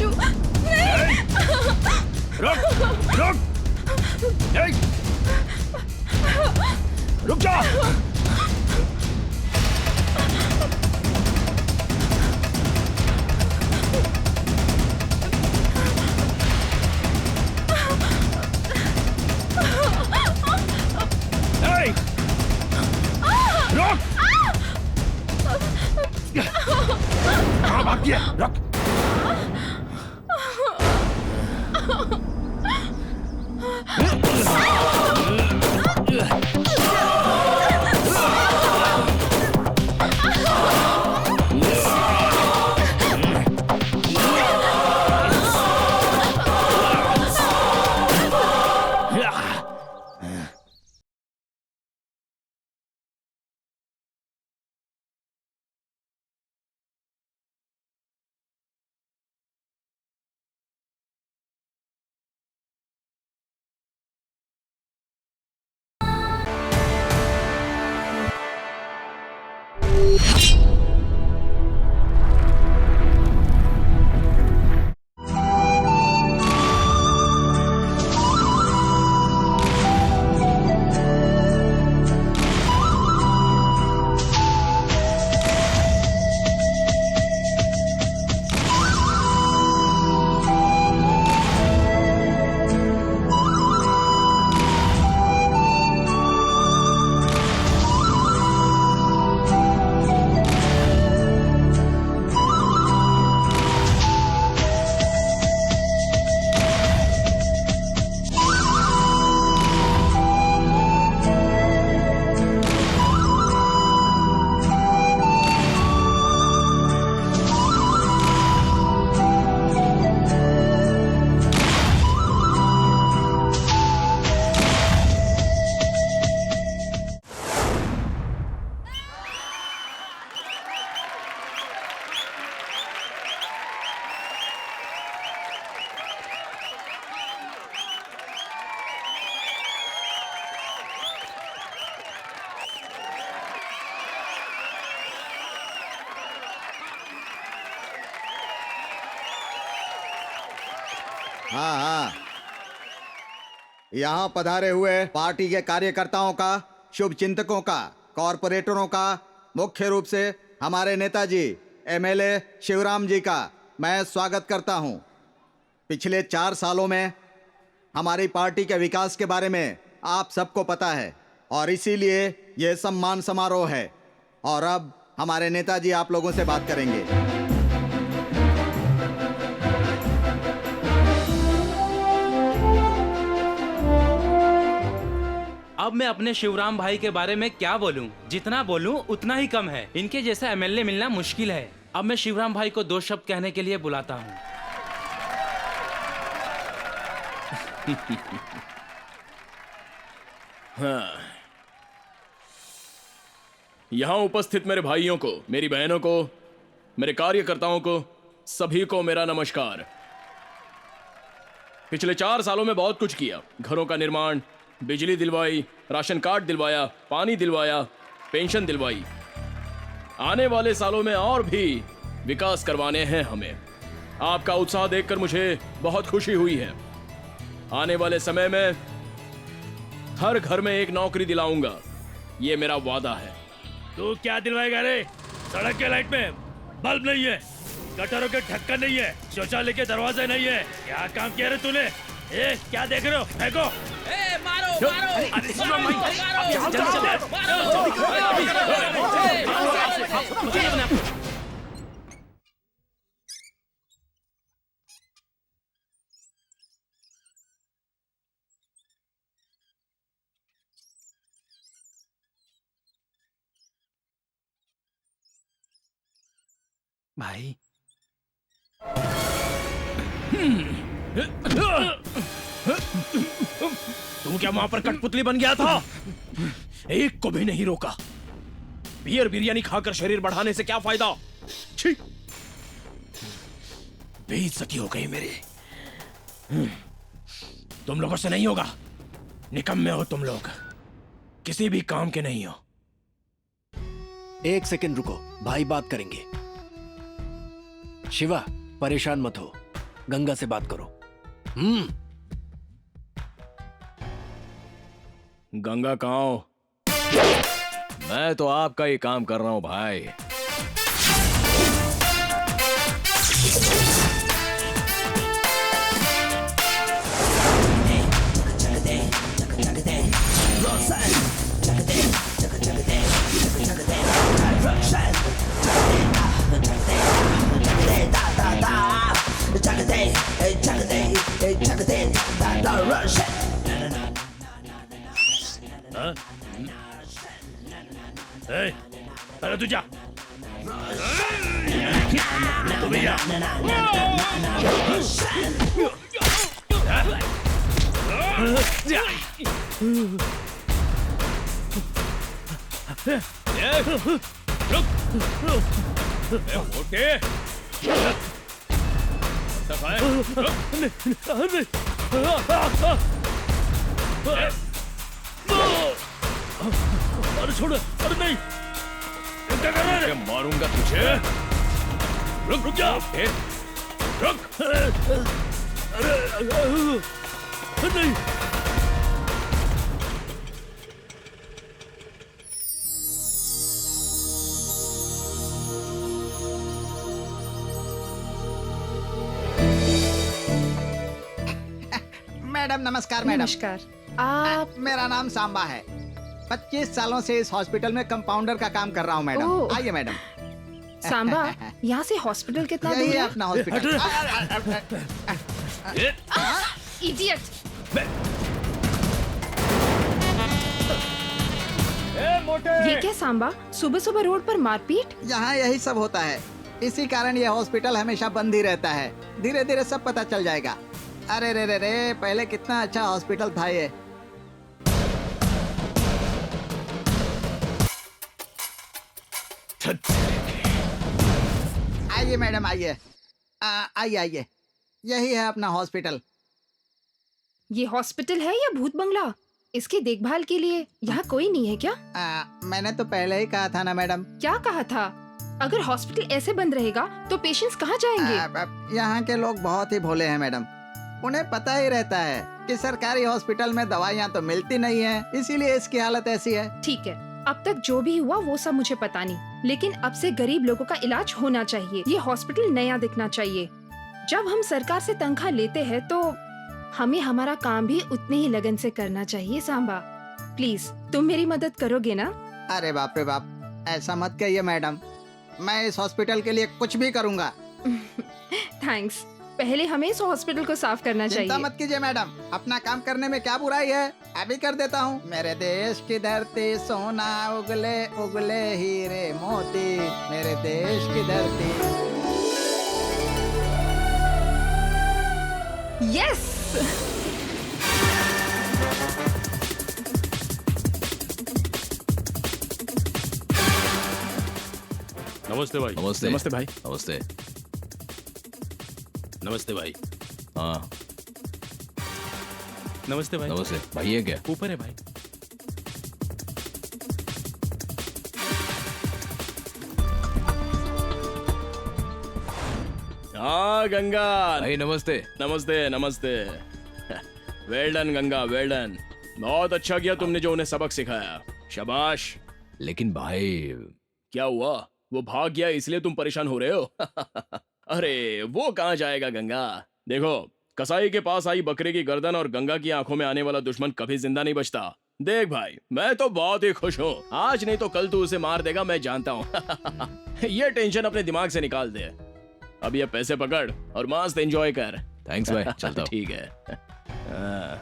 राजू नहीं। रुक रुक, रुक जा। रुक, कहाँ भागती है? रुक। हाँ हाँ, यहाँ पधारे हुए पार्टी के कार्यकर्ताओं का, शुभ चिंतकों का, कॉरपोरेटरों का, मुख्य रूप से हमारे नेताजी एमएलए शिवराम जी का मैं स्वागत करता हूँ। पिछले 4 सालों में हमारी पार्टी के विकास के बारे में आप सबको पता है और इसीलिए ये सम्मान समारोह है। और अब हमारे नेताजी आप लोगों से बात करेंगे। अब मैं अपने शिवराम भाई के बारे में क्या बोलूं? जितना बोलूं उतना ही कम है। इनके जैसा एमएलए मिलना मुश्किल है। अब मैं शिवराम भाई को 2 शब्द कहने के लिए बुलाता हूं। हाँ। यहाँ उपस्थित मेरे भाइयों को, मेरी बहनों को, मेरे कार्यकर्ताओं को, सभी को मेरा नमस्कार। पिछले 4 सालों में बहुत कुछ किया। घरों का निर्माण, बिजली दिलवाई, राशन कार्ड दिलवाया, पानी दिलवाया, पेंशन दिलवाई। आने वाले सालों में और भी विकास करवाने हैं हमें। आपका उत्साह देखकर मुझे बहुत खुशी हुई है। आने वाले समय में हर घर में एक नौकरी दिलाऊंगा, ये मेरा वादा है। तू क्या दिलवाएगा रे? सड़क के लाइट में बल्ब नहीं है, गटरों के ढक्कन नहीं है, शौचालय के दरवाजे नहीं है। क्या काम किया रे तूने? ए, क्या देख रहे हो? फेंको! ए, मारो भाई तू क्या वहां पर कठपुतली बन गया था? एक को भी नहीं रोका। बियर बिरयानी खाकर शरीर बढ़ाने से क्या फायदा? छी! बेइज्जती हो गई मेरी। तुम लोगों से नहीं होगा। निकम्मे हो तुम लोग, किसी भी काम के नहीं हो। 1 सेकंड रुको, भाई बात करेंगे। शिवा, परेशान मत हो। गंगा से बात करो। गंगा कहाँ हो? मैं तो आपका ही काम कर रहा हूं भाई। ए, पहले तू जा। तू भी जा। मोटे अरे छोड़, अरे नहीं, क्या कर रहा है? मारूंगा तुझे। रुक रुक जा, रुक। अरे नहीं। मैडम नमस्कार। मैडम नमस्कार। आप मेरा नाम सांबा है। 25 सालों से इस हॉस्पिटल में कंपाउंडर का काम कर रहा हूँ मैडम। ओह। आइए मैडम। सांबा, यहाँ से हॉस्पिटल कितना यही दूर है है? अपना हॉस्पिटल। इडियट! ये क्या सांबा? सुबह सुबह रोड पर मारपीट? यहाँ यही सब होता है। इसी कारण ये हॉस्पिटल हमेशा बंद ही रहता है। धीरे धीरे सब पता चल जाएगा। अरे रे रे रे, पहले कितना अच्छा हॉस्पिटल था ये। आइए मैडम, आइए। आइए आइए, यही है अपना हॉस्पिटल। ये हॉस्पिटल है या भूत बंगला? इसकी देखभाल के लिए यहाँ कोई नहीं है क्या? मैंने तो पहले ही कहा था ना मैडम। क्या कहा था? अगर हॉस्पिटल ऐसे बंद रहेगा तो पेशेंट्स कहाँ जाएंगे? यहाँ के लोग बहुत ही भोले हैं मैडम। उन्हें पता ही रहता है कि सरकारी हॉस्पिटल में दवाइयाँ तो मिलती नहीं है, इसीलिए इसकी हालत ऐसी है। ठीक है, अब तक जो भी हुआ वो सब मुझे पता नहीं, लेकिन अब से गरीब लोगों का इलाज होना चाहिए। ये हॉस्पिटल नया दिखना चाहिए। जब हम सरकार से तनख्वाह लेते हैं तो हमें हमारा काम भी उतने ही लगन से करना चाहिए। सांबा, प्लीज तुम मेरी मदद करोगे ना? अरे बाप रे बाप, ऐसा मत कहिए मैडम। मैं इस हॉस्पिटल के लिए कुछ भी करूँगा। थैंक्स। पहले हमें इस हॉस्पिटल को साफ करना चिंता चाहिए। मत कीजिए मैडम, अपना काम करने में क्या बुराई है, अभी कर देता हूँ। मेरे देश की धरती सोना उगले उगले हीरे मोती, मेरे देश की धरती। यस! नमस्ते भाई। नमस्ते। नमस्ते भाई। नमस्ते। नमस्ते भाई। हाँ नमस्ते भाई। नमस्ते भाई। ये क्या? ऊपर है भाई। हाँ गंगा। भाई नमस्ते। नमस्ते नमस्ते। Well done Ganga, well done. बहुत अच्छा किया तुमने जो उन्हें सबक सिखाया। शाबाश। लेकिन भाई क्या हुआ? वो भाग गया इसलिए तुम परेशान हो रहे हो? अरे वो कहाँ जाएगा गंगा? देखो, कसाई के पास आई बकरे की गर्दन और गंगा की आंखों में आने वाला दुश्मन कभी जिंदा नहीं बचता। देख भाई, मैं तो बहुत ही खुश हूँ। आज नहीं तो कल तू उसे मार देगा, मैं जानता हूँ। ये टेंशन अपने दिमाग से निकाल दे। अब ये पैसे पकड़ और मस्त एंजॉय कर। थैंक्स भाई, चलता हूँ। ठीक है। हाँ।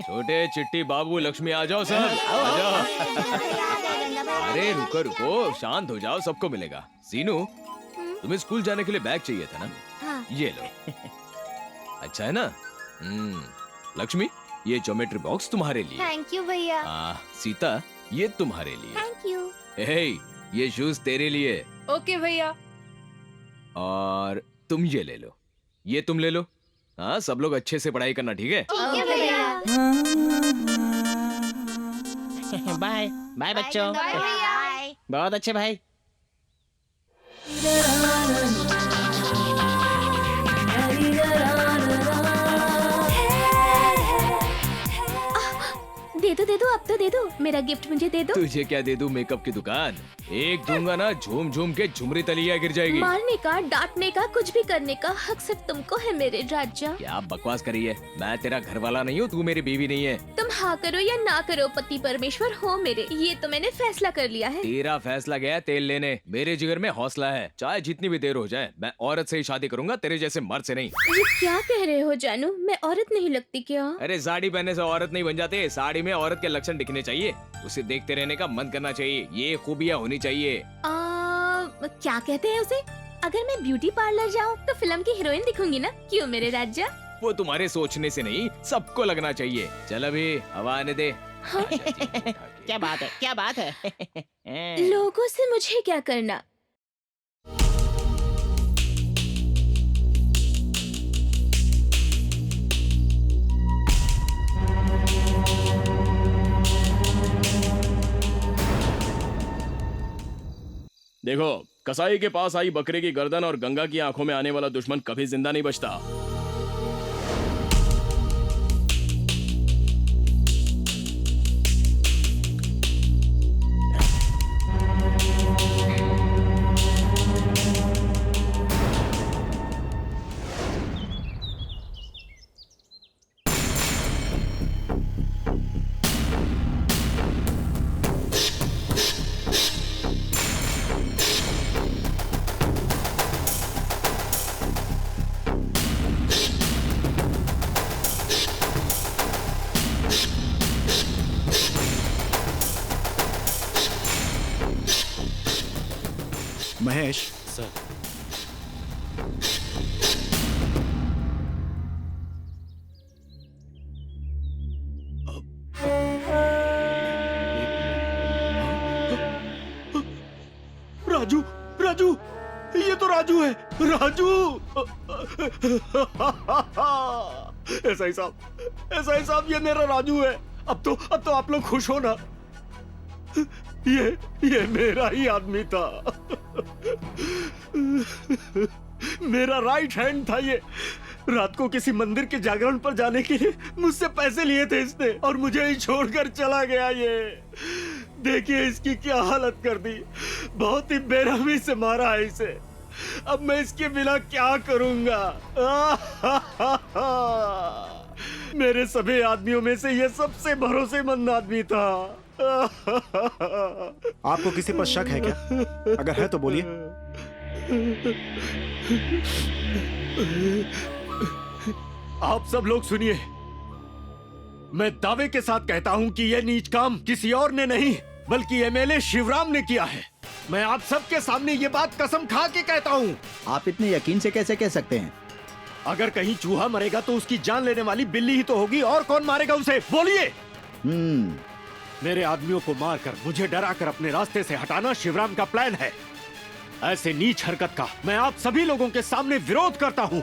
छोटे चिट्टी बाबू लक्ष्मी आ जाओ सब, आ जाओ। अरे रुको रुको, शांत हो जाओ, सबको मिलेगा। सीनू, तुम्हें स्कूल जाने के लिए बैग चाहिए था ना? हाँ। ये लो। अच्छा है ना? लक्ष्मी, ये ज्योमेट्री बॉक्स तुम्हारे लिए। थैंक यू भैया। सीता, ये तुम्हारे लिए। Thank you. हे, ये शूज तेरे लिए। ओके भैया। और तुम ये ले लो, ये तुम ले लो। हाँ, सब लोग अच्छे से पढ़ाई करना, ठीक है? ठीक है भैया। बाय बाय बच्चों। बहुत अच्छे भाई। दे दो अब तो दे दो, मेरा गिफ्ट मुझे दे दो। तुझे क्या दे दूं? मेकअप की दुकान एक दूंगा ना, झूम झूम के झुमरी तलिया गिर जाएगी। मारने का, डांटने का, कुछ भी करने का हक सिर्फ तुमको है मेरे राजा। क्या बकवास करी है? मैं तेरा घर वाला नहीं हूँ, तू मेरी बीवी नहीं है। तुम हाँ करो या ना करो, पति परमेश्वर हो मेरे, ये तो मैंने फैसला कर लिया है। तेरा फैसला गया तेल लेने, मेरे जिगर में हौसला है। चाहे जितनी भी देर हो जाए, मैं औरत से ही शादी करूंगा, तेरे जैसे मर्द से नहीं। ये क्या कह रहे हो जानू? मैं औरत नहीं लगती क्या? अरे साड़ी पहनने से औरत नहीं बन जाते, साड़ी में औरत के लक्षण दिखने चाहिए, उसे देखते रहने का मन करना चाहिए, ये खूबियाँ होनी चाहिए। क्या कहते हैं उसे? अगर मैं ब्यूटी पार्लर जाऊँ तो फिल्म की हीरोइन दिखूंगी ना, क्यों मेरे राजा? वो तुम्हारे सोचने से नहीं, सबको लगना चाहिए। चल अभी हवा आने दे। क्या बात है, क्या बात है। लोगों से मुझे क्या करना? देखो, कसाई के पास आई बकरे की गर्दन और गंगा की आंखों में आने वाला दुश्मन कभी जिंदा नहीं बचता। महेश, सर। राजू, राजू, ये तो राजू है। राजू। एसआई साहब, ये मेरा राजू है। अब तो आप लोग खुश हो ना। ये मेरा ही आदमी था। मेरा राइट हैंड था ये। रात को किसी मंदिर के जागरण पर जाने के लिए मुझसे पैसे लिए थे इसने, और मुझे ही छोड़कर चला गया। ये देखिए इसकी क्या हालत कर दी। बहुत ही बेरहमी से मारा है इसे। अब मैं इसके बिना क्या करूंगा? मेरे सभी आदमियों में से ये सबसे भरोसेमंद आदमी था। आपको किसी पर शक है क्या? अगर है तो बोलिए। आप सब लोग सुनिए, मैं दावे के साथ कहता हूं कि यह नीच काम किसी और ने नहीं बल्कि एमएलए शिवराम ने किया है। मैं आप सबके सामने ये बात कसम खा के कहता हूं। आप इतने यकीन से कैसे कह सकते हैं? अगर कहीं चूहा मरेगा तो उसकी जान लेने वाली बिल्ली ही तो होगी, और कौन मारेगा उसे? बोलिए। मेरे आदमियों को मारकर, मुझे डराकर अपने रास्ते से हटाना शिवराम का प्लान है। ऐसे नीच हरकत का मैं आप सभी लोगों के सामने विरोध करता हूं।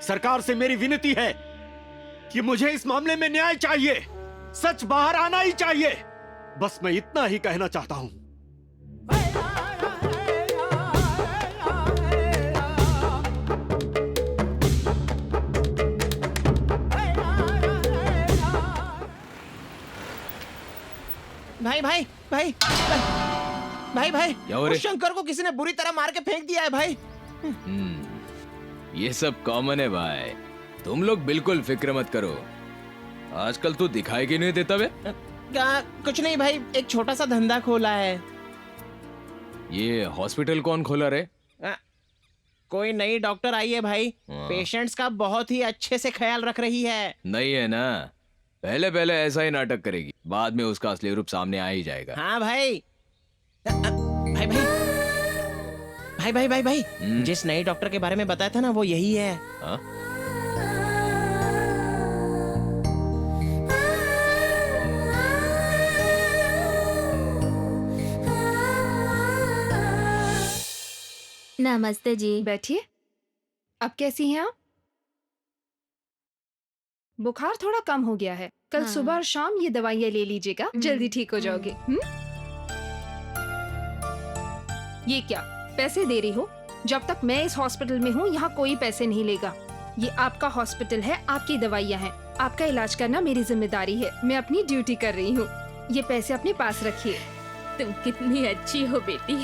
सरकार से मेरी विनती है कि मुझे इस मामले में न्याय चाहिए, सच बाहर आना ही चाहिए। बस मैं इतना ही कहना चाहता हूं। भाई भाई भाई भाई भाई, उस शंकर को किसी ने बुरी तरह मार के फेंक दिया है भाई। ये सब कॉमन है भाई, तुम लोग बिल्कुल फिक्र मत करो। आजकल तू दिखाई क्यों नहीं देता बे? क्या? कुछ नहीं भाई, एक छोटा सा धंधा खोला है। ये हॉस्पिटल कौन खोला रे? कोई नई डॉक्टर आई है भाई, पेशेंट्स का बहुत ही अच्छे से ख्याल रख रही है। नहीं है ना, पहले पहले ऐसा ही नाटक करेगी, बाद में उसका असली रूप सामने आ ही जाएगा। हाँ भाई। भाई भाई भाई भाई भाई भाई, जिस नई डॉक्टर के बारे में बताया था ना, वो यही है। हाँ? नमस्ते जी। बैठिए। अब कैसी हैं आप? बुखार थोड़ा कम हो गया है, कल हाँ। सुबह और शाम ये दवाइयाँ ले लीजिएगा, जल्दी ठीक हो जाओगे। ये क्या पैसे दे रही हो? जब तक मैं इस हॉस्पिटल में हूँ यहाँ कोई पैसे नहीं लेगा। ये आपका हॉस्पिटल है, आपकी दवाइयाँ हैं, आपका इलाज करना मेरी जिम्मेदारी है। मैं अपनी ड्यूटी कर रही हूँ। ये पैसे अपने पास रखिए। तुम कितनी अच्छी हो बेटी।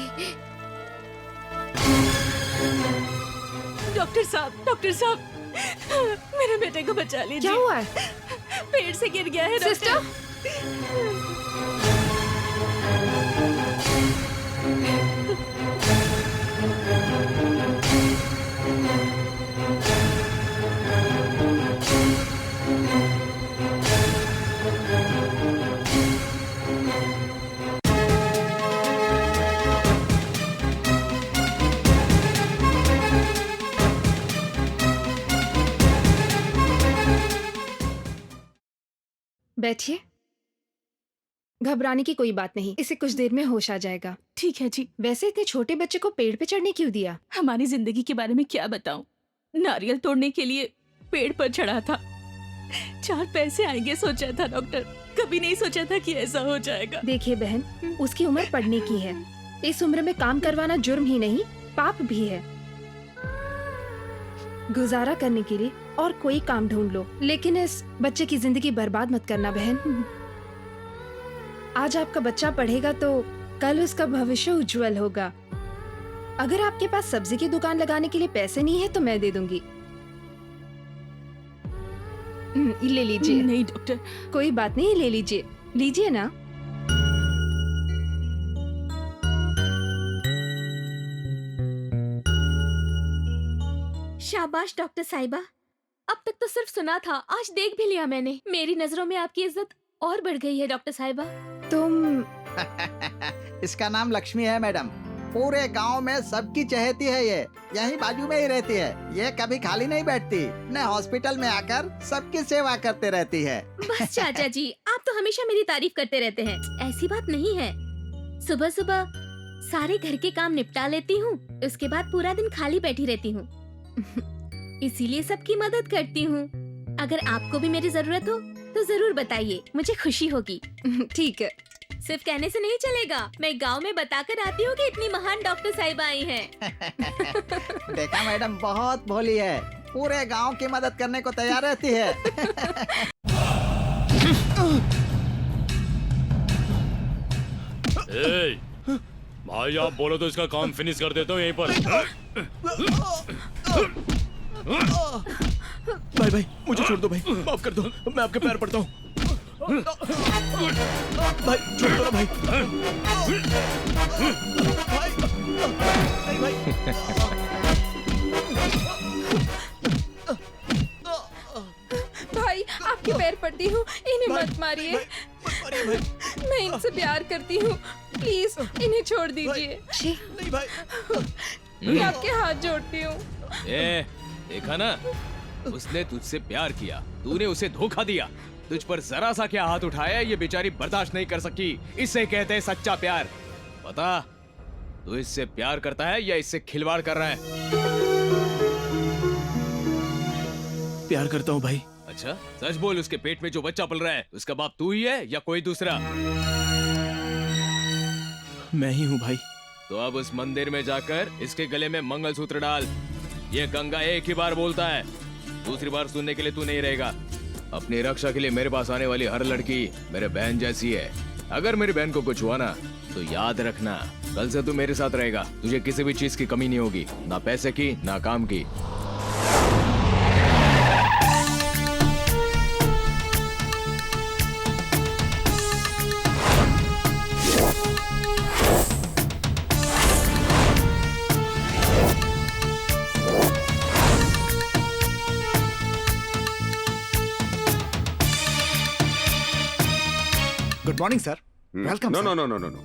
डॉक्टर साहब, मेरे बेटे को बचा लीजिए। क्या हुआ है? पेड़ से गिर गया है सिस्टर, बैठिए। घबराने की कोई बात नहीं, इसे कुछ देर में होश आ जाएगा। ठीक है जी। वैसे इतने छोटे बच्चे को पेड़ पे चढ़ने क्यों दिया? हमारी जिंदगी के बारे में क्या बताऊं? नारियल तोड़ने के लिए पेड़ पर चढ़ा था। 4 पैसे आएंगे सोचा था डॉक्टर, कभी नहीं सोचा था कि ऐसा हो जाएगा। देखिए बहन, उसकी उम्र पढ़ने की है। इस उम्र में काम करवाना जुर्म ही नहीं, पाप भी है। गुजारा करने के लिए और कोई काम ढूंढ लो, लेकिन इस बच्चे की जिंदगी बर्बाद मत करना बहन। आज आपका बच्चा पढ़ेगा तो कल उसका भविष्य उज्जवल होगा। अगर आपके पास सब्जी की दुकान लगाने के लिए पैसे नहीं है तो मैं दे दूंगी। ले लीजिए। नहीं डॉक्टर। कोई बात नहीं, ले लीजिए, लीजिए ना। शाबाश डॉक्टर साहिबा, अब तक तो सिर्फ सुना था, आज देख भी लिया मैंने। मेरी नजरों में आपकी इज्जत और बढ़ गई है डॉक्टर साहिबा। तुम इसका नाम लक्ष्मी है मैडम। पूरे गांव में सबकी चहेती है ये। यहीं बाजू में ही रहती है। ये कभी खाली नहीं बैठती, न हॉस्पिटल में आकर सबकी सेवा करते रहती है। बस चाचा जी, आप तो हमेशा मेरी तारीफ करते रहते हैं। ऐसी बात नहीं है। सुबह सुबह सारे घर के काम निपटा लेती हूँ, उसके बाद पूरा दिन खाली बैठी रहती हूँ। इसीलिए सबकी मदद करती हूँ। अगर आपको भी मेरी जरूरत हो तो जरूर बताइए, मुझे खुशी होगी। ठीक है। सिर्फ कहने से नहीं चलेगा, मैं गांव में बताकर आती हूँ कि इतनी महान डॉक्टर साहिबा आई हैं। देखा मैडम, बहुत भोली है, पूरे गांव की मदद करने को तैयार रहती है। भाई आप बोलो तो इसका काम फिनिश कर देता हूँ यहीं पर। भाई भाई मुझे छोड़ दो भाई, माफ कर दो, मैं आपके पैर पड़ता हूँ। भाई छोड़ दो ना भाई। भाई आपके पैर पड़ती हूँ, इन्हें मत मारिए। मैं इनसे प्यार करती हूँ, प्लीज इन्हें छोड़ दीजिए। नहीं भाई। मैं आपके हाथ जोड़ती हूँ। देखा ना, उसने तुझसे प्यार किया, तूने उसे धोखा दिया। तुझ पर जरा सा क्या हाथ उठाया, ये बेचारी बर्दाश्त नहीं कर सकी। इसे कहते हैं सच्चा प्यार। पता तू इससे प्यार करता है या इससे खिलवाड़ कर रहा है? प्यार करता हूँ भाई। अच्छा सच बोल, उसके पेट में जो बच्चा पल रहा है उसका बाप तू ही है या कोई दूसरा? मैं ही हूँ भाई। तो अब उस मंदिर में जाकर इसके गले में मंगलसूत्र डाल। ये गंगा एक ही बार बोलता है, दूसरी बार सुनने के लिए तू नहीं रहेगा। अपनी रक्षा के लिए मेरे पास आने वाली हर लड़की मेरे बहन जैसी है। अगर मेरी बहन को कुछ हुआ ना तो याद रखना, कल से तू मेरे साथ रहेगा। तुझे किसी भी चीज की कमी नहीं होगी, ना पैसे की ना काम की। Good morning sir. Welcome. No no no no no no,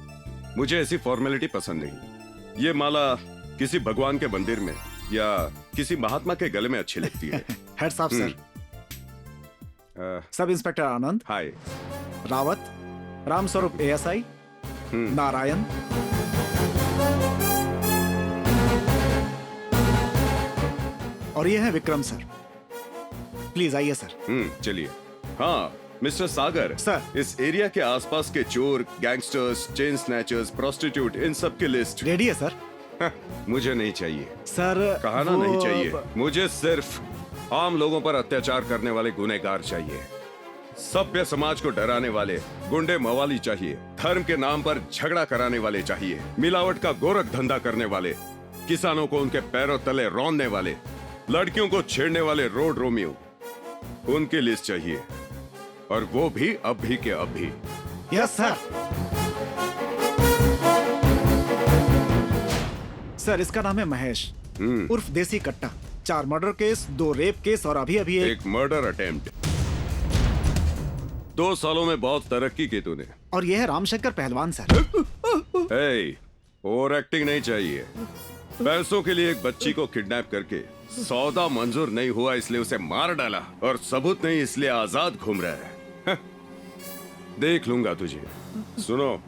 मुझे ऐसी फॉर्मेलिटी पसंद नहीं। ये माला किसी भगवान के मंदिर में या किसी महात्मा के गले में अच्छी लगती है। Heads up sir. Sub inspector Anand. Hi. Rawat, Ram Swaroop ASI, Narayan. और ये है विक्रम सर। प्लीज आइए सर। चलिए। हाँ, मिस्टर सागर सर। इस एरिया के आसपास के चोर, गैंगस्टर्स, चेन स्नैचर्स, प्रोस्टिट्यूट, इन सब की लिस्ट रेडी है सर। मुझे नहीं चाहिए। सर कहा ना वो- नहीं चाहिए। मुझे सिर्फ आम लोगों पर अत्याचार करने वाले गुनहगार चाहिए। सभ्य समाज को डराने वाले गुंडे मवाली चाहिए। धर्म के नाम पर झगड़ा कराने वाले चाहिए। मिलावट का गोरख धंधा करने वाले, किसानों को उनके पैरों तले रौंदने वाले, लड़कियों को छेड़ने वाले रोड रोमियो, उनकी लिस्ट चाहिए। और वो भी अभी के अभी। Yes sir. सर इसका नाम है महेश उर्फ देसी कट्टा। 4 मर्डर केस, 2 रेप केस और अभी अभी एक मर्डर अटेम्प्ट। 2 सालों में बहुत तरक्की की तूने। और यह है रामशंकर पहलवान सर। ओवर एक्टिंग नहीं चाहिए। पैसों के लिए एक बच्ची को किडनैप करके सौदा मंजूर नहीं हुआ इसलिए उसे मार डाला, और सबूत नहीं इसलिए आजाद घूम रहा है। देख लूंगा तुझे। सुनो,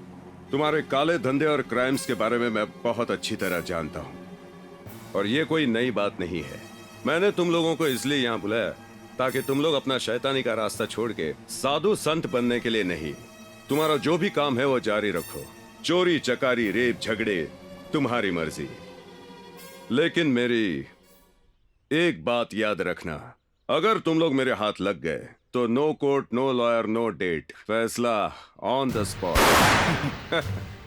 तुम्हारे काले धंधे और क्राइम्स के बारे में मैं बहुत अच्छी तरह जानता हूँ, और ये कोई नई बात नहीं है। मैंने तुम लोगों को इसलिए यहाँ बुलाया ताकि तुम लोग अपना शैतानी का रास्ता छोड़ के साधु संत बनने के लिए नहीं, तुम्हारा जो भी काम है वो जारी रखो। चोरी चकारी, रेप, झगड़े, तुम्हारी मर्जी। लेकिन मेरी एक बात याद रखना, अगर तुम लोग मेरे हाथ लग गए तो no court, no lawyer, no date, फैसला ऑन द स्पॉट।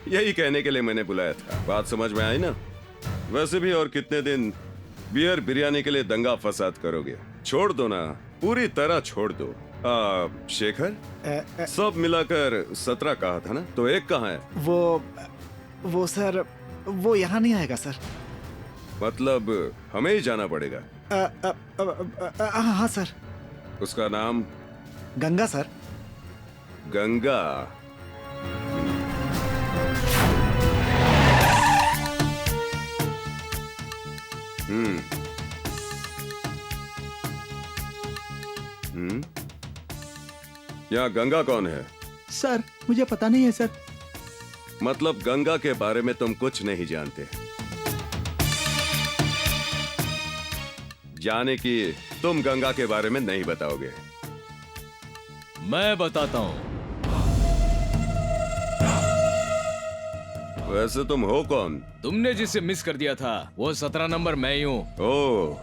यही कहने के लिए मैंने बुलाया था। बात समझ में आई ना? वैसे भी और कितने दिन बियर बिरयानी के लिए दंगा फसाद करोगे? छोड़ दो ना, पूरी तरह छोड़ दो। शेखर, सब मिलाकर 17 कहा था ना, तो एक कहाँ है? वो सर, वो यहाँ नहीं आएगा सर। मतलब हमें ही जाना पड़ेगा? हाँ सर। उसका नाम? गंगा सर। गंगा। यहाँ गंगा कौन है? सर मुझे पता नहीं है सर। मतलब गंगा के बारे में तुम कुछ नहीं जानते। जाने की तुम गंगा के बारे में नहीं बताओगे। मैं बताता हूँ। वैसे तुम हो कौन? तुमने जिसे मिस कर दिया था वो 17 नंबर मैं ही हूँ। ओह,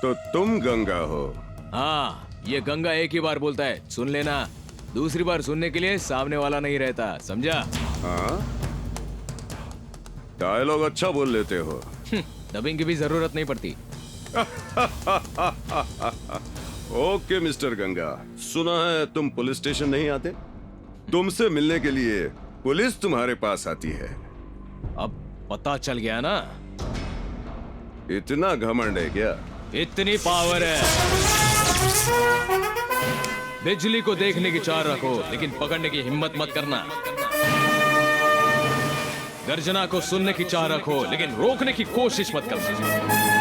तो तुम गंगा हो? हाँ, ये गंगा एक ही बार बोलता है, सुन लेना। दूसरी बार सुनने के लिए सामने वाला नहीं रहता, समझा? हाँ, डायलॉग अच्छा बोल लेते हो। डबिंग की भी जरूरत नहीं पड़ती। ओके मिस्टर गंगा, सुना है तुम पुलिस स्टेशन नहीं आते? तुमसे मिलने के लिए पुलिस तुम्हारे पास आती है। अब पता चल गया ना? इतना घमंड है क्या? इतनी पावर है। बिजली को देखने की चाह रखो, लेकिन पकड़ने की हिम्मत मत करना। गर्जना को सुनने की चाह रखो, लेकिन रोकने की कोशिश मत करना।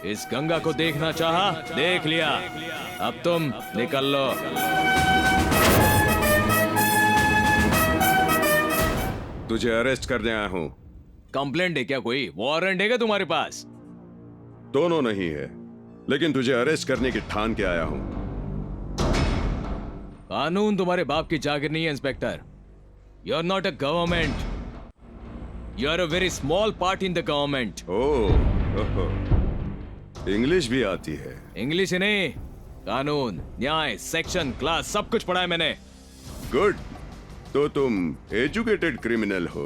इस गंगा को देखना चाहा, देख लिया। अब तुम निकल लो। तुझे अरेस्ट करने आया हूँ। कंप्लेंट है क्या? कोई वारंट है क्या तुम्हारे पास? दोनों नहीं है, लेकिन तुझे अरेस्ट करने की ठान के आया हूँ। कानून तुम्हारे बाप की जागीर नहीं है inspector. You are not a government, you are a very small part in the government. Oh, English भी आती है? इंग्लिश ही नहीं, कानून, न्याय, सेक्शन, क्लास सब कुछ पढ़ा है मैंने। गुड, तो तुम एजुकेटेड क्रिमिनल हो।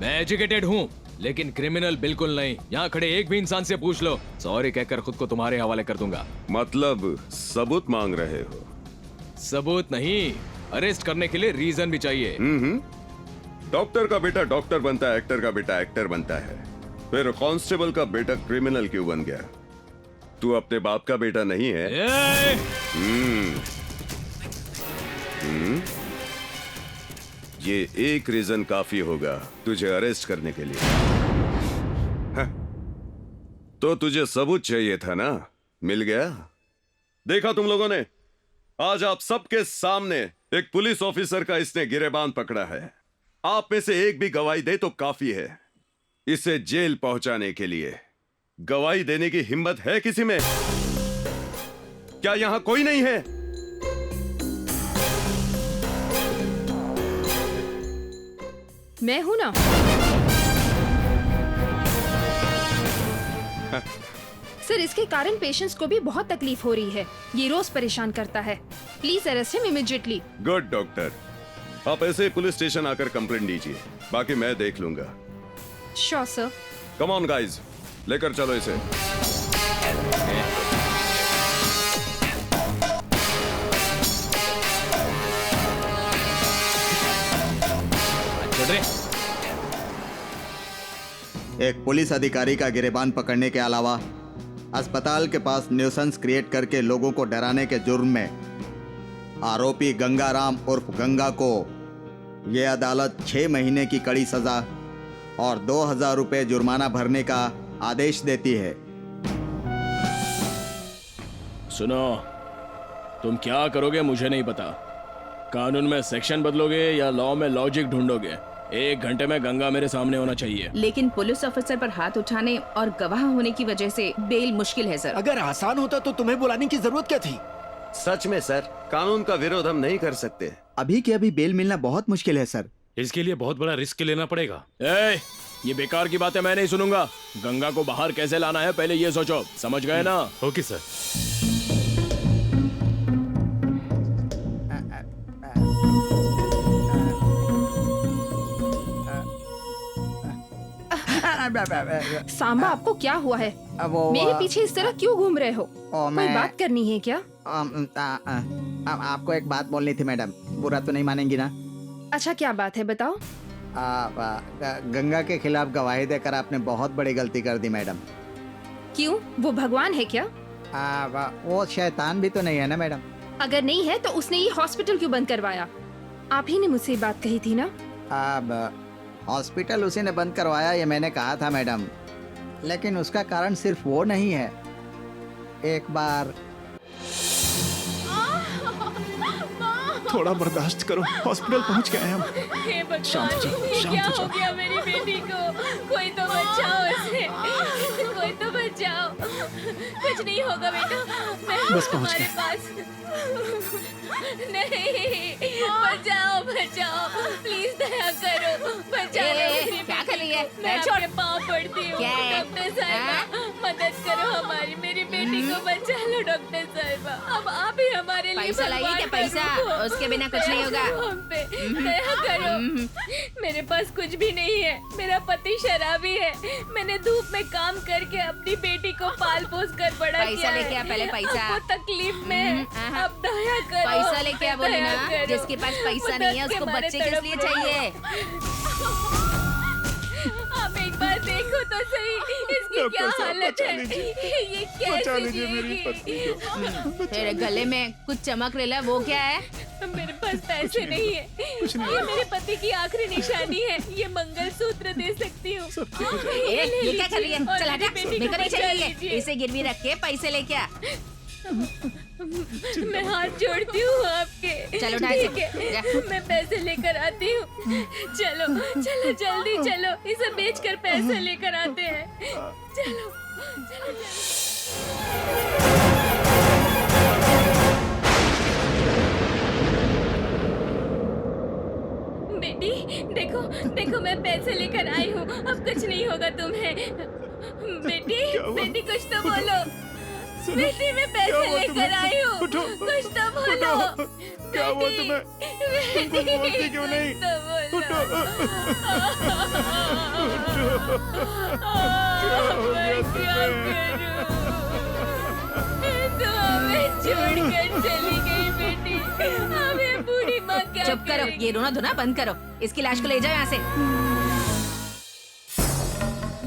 मैं एजुकेटेड हूँ, लेकिन क्रिमिनल बिल्कुल नहीं। यहाँ खड़े एक भी इंसान से पूछ लो, सॉरी कहकर खुद को तुम्हारे हवाले कर दूंगा। मतलब सबूत मांग रहे हो? सबूत नहीं, अरेस्ट करने के लिए रीजन भी चाहिए। डॉक्टर का बेटा डॉक्टर बनता है, एक्टर का बेटा एक्टर बनता है, फिर कांस्टेबल का बेटा क्रिमिनल क्यों बन गया? तू अपने बाप का बेटा नहीं है? ये एक रीजन काफी होगा तुझे अरेस्ट करने के लिए। तो तुझे सबूत चाहिए था ना, मिल गया। देखा तुम लोगों ने, आज आप सबके सामने एक पुलिस ऑफिसर का इसने गिरेबान पकड़ा है। आप में से एक भी गवाही दे तो काफी है इसे जेल पहुंचाने के लिए। गवाही देने की हिम्मत है किसी में? क्या यहाँ कोई नहीं है? मैं हूं ना। सर, इसके कारण पेशेंट्स को भी बहुत तकलीफ हो रही है। ये रोज परेशान करता है। Please arrest him immediately. Good doctor, आप ऐसे पुलिस स्टेशन आकर कंप्लेंट दीजिए, बाकी मैं देख लूंगा। Sure sir. Come on guys, लेकर चलो इसे। एक पुलिस अधिकारी का गिरेबान पकड़ने के अलावा अस्पताल के पास न्यूसेंस क्रिएट करके लोगों को डराने के जुर्म में आरोपी गंगाराम उर्फ गंगा को यह अदालत 6 महीने की कड़ी सजा और 2000 रुपये जुर्माना भरने का आदेश देती है। सुनो, तुम क्या करोगे मुझे नहीं पता। कानून में सेक्शन बदलोगे या लॉ में लॉजिक ढूंढोगे? 1 घंटे में गंगा मेरे सामने होना चाहिए। लेकिन पुलिस ऑफिसर पर हाथ उठाने और गवाह होने की वजह से बेल मुश्किल है सर। अगर आसान होता तो तुम्हें बुलाने की जरूरत क्या थी? सच में सर, कानून का विरोध हम नहीं कर सकते। अभी के अभी बेल मिलना बहुत मुश्किल है सर। इसके लिए बहुत बड़ा रिस्क लेना पड़ेगा। ये बेकार की बातें मैं नहीं सुनूंगा। गंगा को बाहर कैसे लाना है पहले ये सोचो, समझ गए ना? Okay sir. सांबा, आपको क्या हुआ है? मेरे पीछे इस तरह क्यों घूम रहे हो? कोई बात करनी है क्या? आपको एक बात बोलनी थी मैडम, बुरा तो नहीं मानेंगी ना? अच्छा, क्या बात है बताओ। गंगा के खिलाफ गवाही देकर आपने बहुत बड़ी गलती कर दी मैडम। क्यों? वो भगवान है क्या? वो शैतान भी तो नहीं है ना मैडम? अगर नहीं है तो उसने ये हॉस्पिटल क्यों बंद करवाया? आप ही ने मुझसे बात कही थी ना? हॉस्पिटल उसी ने बंद करवाया, ये मैंने कहा था मैडम। लेकिन उसका कारण सिर्फ वो नहीं है। एक बार थोड़ा बर्दाश्त करो, हॉस्पिटल पहुंच गए हम। हे भगवान, शांत हो जाओ, ये शांत क्या हो हो जाओ। गया मेरी बेटी को? कोई तो बचाओ उसे, कोई तो बचाओ। कुछ नहीं होगा बेटा, मैं बस पहुंच हमारे गए। पास। नहीं, बचाओ बचाओ, प्लीज दया करो, बचाओ मेरी क्या कर रही है? मैं छोड़। आपके पाँव पड़ती हूँ। क्या है? डॉक्टर साहिबा, मदद करो हमारी, मेरी बेटी को बचा लो डॉक्टर साहिबा। अब आप ही हमारे लिए पैसा लाइए क्या? भगवान पैसा? करो। उसके बिना कुछ नहीं होगा। दया करो हम पे, दया करो। मेरे पास कुछ भी नहीं है, मेरा पति शराबी है। मैंने धूप में काम करके अपनी बेटी को पाल पोस कर बड़ा पैसा किया है। लेके आ, पहले पैसा। वो तकलीफ में है, अब दया करो। पैसा लेके आ, बोली दया ना। करो। जिसके पास पैसा नहीं है, मदद के उसको मारे बच्चे किस तड़प लिए रही चाहिए? आप एक बार देखो तो सही, इसकी क्या हालत है? ये कैसे जिएगी? तेरे गले में कुछ चमक रहा है, वो क्या है? मेरे पास पैसे नहीं है। ये मेरे पति की आखिरी निशानी है। ये मंगलसूत्र दे सकती हूँ। ये क्या कर रही है? और चल मेरी हटा, बेटी मेरे को को नहीं बचा चाहिए। लीजिए। इसे गिरवी रख के पैसे लेके आ। मैं हाथ जोड़ती हूँ आपके। चलो, उठा ठीक इसे। है, जा। मैं पैसे लेकर आती हूँ। चलो चलो जल्दी चलो, इसे बेचकर पैसे लेकर आते हैं। चलो चलो बेटी, देखो देखो, मैं पैसे लेकर आई हूँ। अब कुछ नहीं होगा तुम्हें। बेटी बेटी, कुछ तो बोलो। बेटी, मैं पैसे लेकर आई हूँ, कुछ तो बोलो। क्या हुआ तुम्हें? कुछ बोलती क्यों नहीं? छोड़कर चली गई बेटी। हमें बूढ़ी माँ क्या चुप करो, करेगी? ये रोना धोना बंद करो। इसकी लाश को ले जाओ यहाँ से।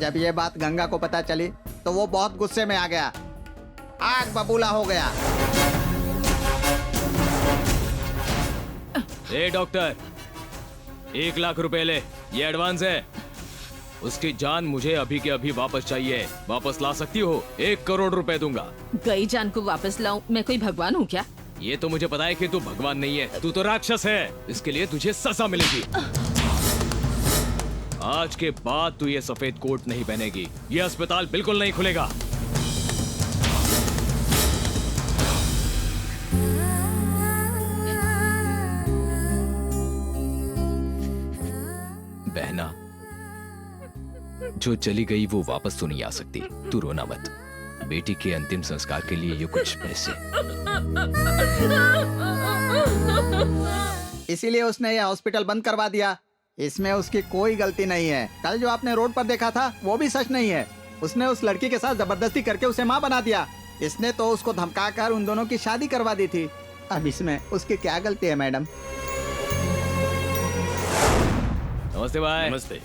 जब ये बात गंगा को पता चली तो वो बहुत गुस्से में आ गया, आग बबूला हो गया। ए डॉक्टर, 1 लाख रुपए ले, ये एडवांस है। उसकी जान मुझे अभी के अभी वापस चाहिए। वापस ला सकती हो? 1 करोड़ रुपए दूंगा। गई जान को वापस लाऊं? मैं कोई भगवान हूँ क्या? ये तो मुझे पता है कि तू भगवान नहीं है, तू तो राक्षस है। इसके लिए तुझे सजा मिलेगी। आज के बाद तू ये सफेद कोट नहीं पहनेगी। ये अस्पताल बिल्कुल नहीं खुलेगा। बहना, जो चली गई वो वापस तो नहीं आ सकती। तू रोना मत। बेटी के अंतिम संस्कार के लिए ये कुछ पैसे। इसीलिए उसने ये हॉस्पिटल बंद करवा दिया। इसमें उसकी कोई गलती नहीं है। कल जो आपने रोड पर देखा था वो भी सच नहीं है। उसने उस लड़की के साथ जबरदस्ती करके उसे माँ बना दिया। इसने तो उसको धमकाकर उन दोनों की शादी करवा दी थी। अब इसमें उसकी क्या गलती है मैडम? नमस्ते भाई। नमस्ते।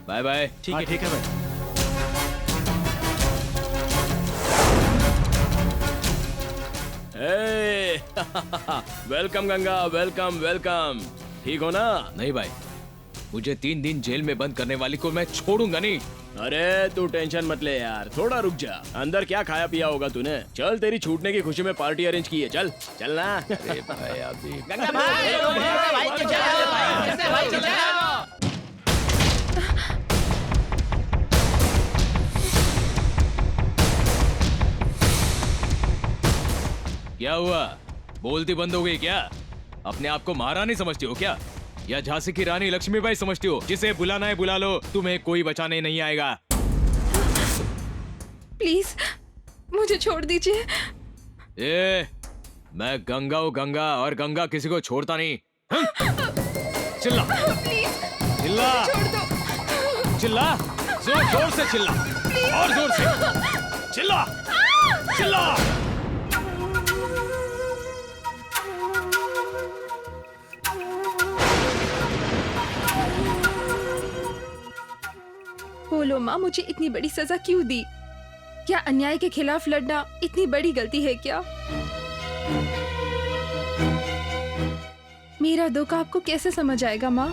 Bye bye. ठीक है भाई। Welcome Ganga, welcome welcome. ठीक हो ना? नहीं भाई, मुझे 3 दिन जेल में बंद करने वाली को मैं छोड़ूंगा नहीं। अरे तू टेंशन मत ले यार, थोड़ा रुक जा। अंदर क्या खाया पिया होगा तूने? चल, तेरी छूटने की खुशी में पार्टी अरेंज की है। चल चल ना। अरे भाई अभी क्या हुआ? बोलती बंद हो गई क्या? अपने आप को महारानी समझती हो क्या, या झांसी की रानी लक्ष्मीबाई समझती हो? जिसे बुलाना है बुला लो, तुम्हें कोई बचाने नहीं आएगा। प्लीज मुझे छोड़ दीजिए। मैं गंगा हूँ गंगा, और गंगा किसी को छोड़ता नहीं। चिल्ला चिल्ला चिल्ला, जोर जोर से चिल्ला, और जोर से चिल्ला चिल्ला। बोलो माँ, मुझे इतनी बड़ी सजा क्यों दी? क्या अन्याय के खिलाफ लड़ना इतनी बड़ी गलती है क्या? मेरा दुख आपको कैसे समझ आएगा माँ?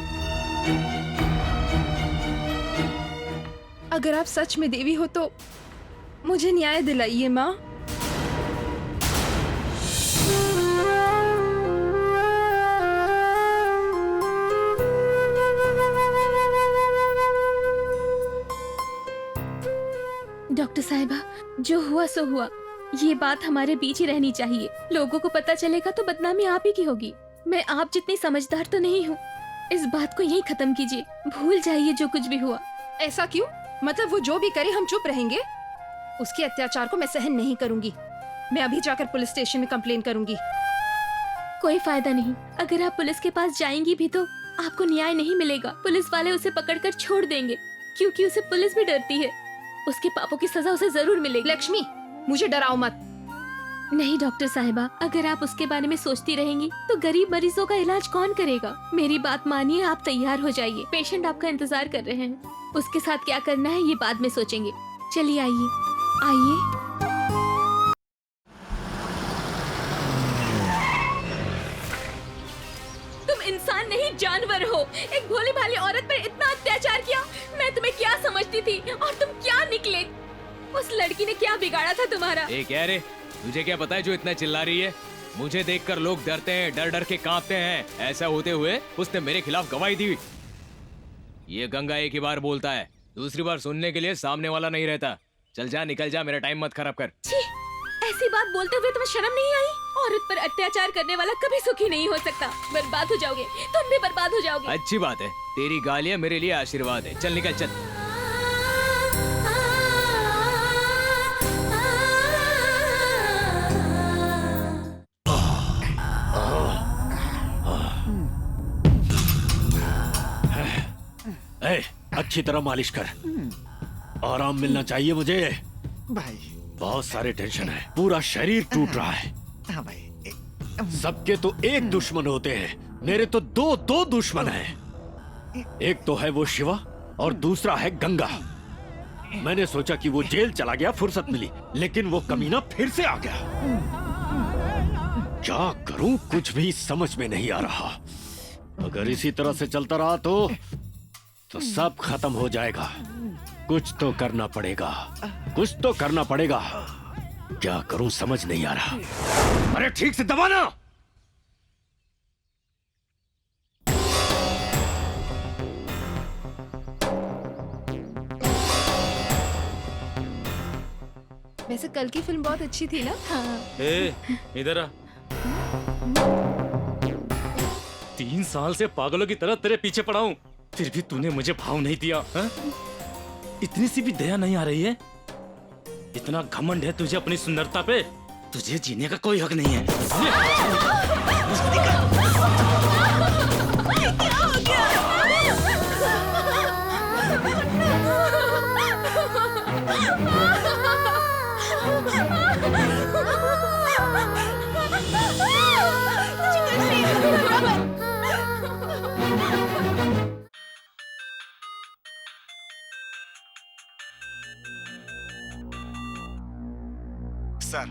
अगर आप सच में देवी हो तो मुझे न्याय दिलाइए माँ। डॉक्टर साहिबा, जो हुआ सो हुआ। ये बात हमारे बीच ही रहनी चाहिए। लोगों को पता चलेगा तो बदनामी आप ही की होगी। मैं आप जितनी समझदार तो नहीं हूँ। इस बात को यहीं खत्म कीजिए, भूल जाइए जो कुछ भी हुआ। ऐसा क्यों? मतलब वो जो भी करे हम चुप रहेंगे? उसके अत्याचार को मैं सहन नहीं करूंगी। मैं अभी जाकर पुलिस स्टेशन में कंप्लेन करूंगी। कोई फायदा नहीं। अगर आप पुलिस के पास जाएंगी भी तो आपको न्याय नहीं मिलेगा। पुलिस वाले उसे पकड़कर छोड़ देंगे, क्योंकि उसे पुलिस भी डरती है। उसके पापों की सजा उसे जरूर मिलेगी। लक्ष्मी, मुझे डराओ मत। नहीं डॉक्टर साहिबा, अगर आप उसके बारे में सोचती रहेंगी तो गरीब मरीजों का इलाज कौन करेगा? मेरी बात मानिए, आप तैयार हो जाइए। पेशेंट आपका इंतजार कर रहे हैं। उसके साथ क्या करना है ये बाद में सोचेंगे। चलिए आइए आइए। तुम इंसान नहीं जानवर हो। एक भोली भाली औरत पर इतना अत्याचार किया। मैं तुम्हें क्या समझती थी और तुम क्या निकले? उस लड़की ने क्या बिगाड़ा था तुम्हारा? क्या रे, तुझे क्या पता है जो इतना चिल्ला रही है? मुझे देखकर लोग डरते हैं, डर डर के कांपते हैं। ऐसा होते हुए उसने मेरे खिलाफ गवाही दी। ये गंगा एक ही बार बोलता है, दूसरी बार सुनने के लिए सामने वाला नहीं रहता। चल जा, निकल जा, मेरा टाइम मत खराब कर। छी, ऐसी बात बोलते हुए तुम्हें शर्म नहीं आई? औरत पर अत्याचार करने वाला कभी सुखी नहीं हो सकता। बर्बाद हो जाओगे, तुम भी बर्बाद हो जाओगे। अच्छी बात है, तेरी गालियाँ मेरे लिए आशीर्वाद है। चल निकल चल। अच्छी तरह मालिश कर, आराम मिलना चाहिए मुझे। भाई बहुत सारे टेंशन है, पूरा शरीर टूट रहा है। हाँ भाई। सबके तो एक दुश्मन होते हैं, मेरे तो दो दुश्मन हैं। एक तो है वो शिवा और दूसरा है गंगा। मैंने सोचा कि वो जेल चला गया, फुर्सत मिली, लेकिन वो कमीना फिर से आ गया। क्या करूं, कुछ भी समझ में नहीं आ रहा। अगर इसी तरह से चलता रहा तो सब खत्म हो जाएगा। कुछ तो करना पड़ेगा, कुछ तो करना पड़ेगा। क्या करूं समझ नहीं आ रहा। अरे ठीक से दबाना। वैसे कल की फिल्म बहुत अच्छी थी ना? इधर आ। 3 साल से पागलों की तरह तेरे पीछे पड़ा हूँ, फिर भी तूने मुझे भाव नहीं दिया हा? इतनी सी भी दया नहीं आ रही है? इतना घमंड है तुझे अपनी सुंदरता पे, तुझे जीने का कोई हक नहीं है। Sir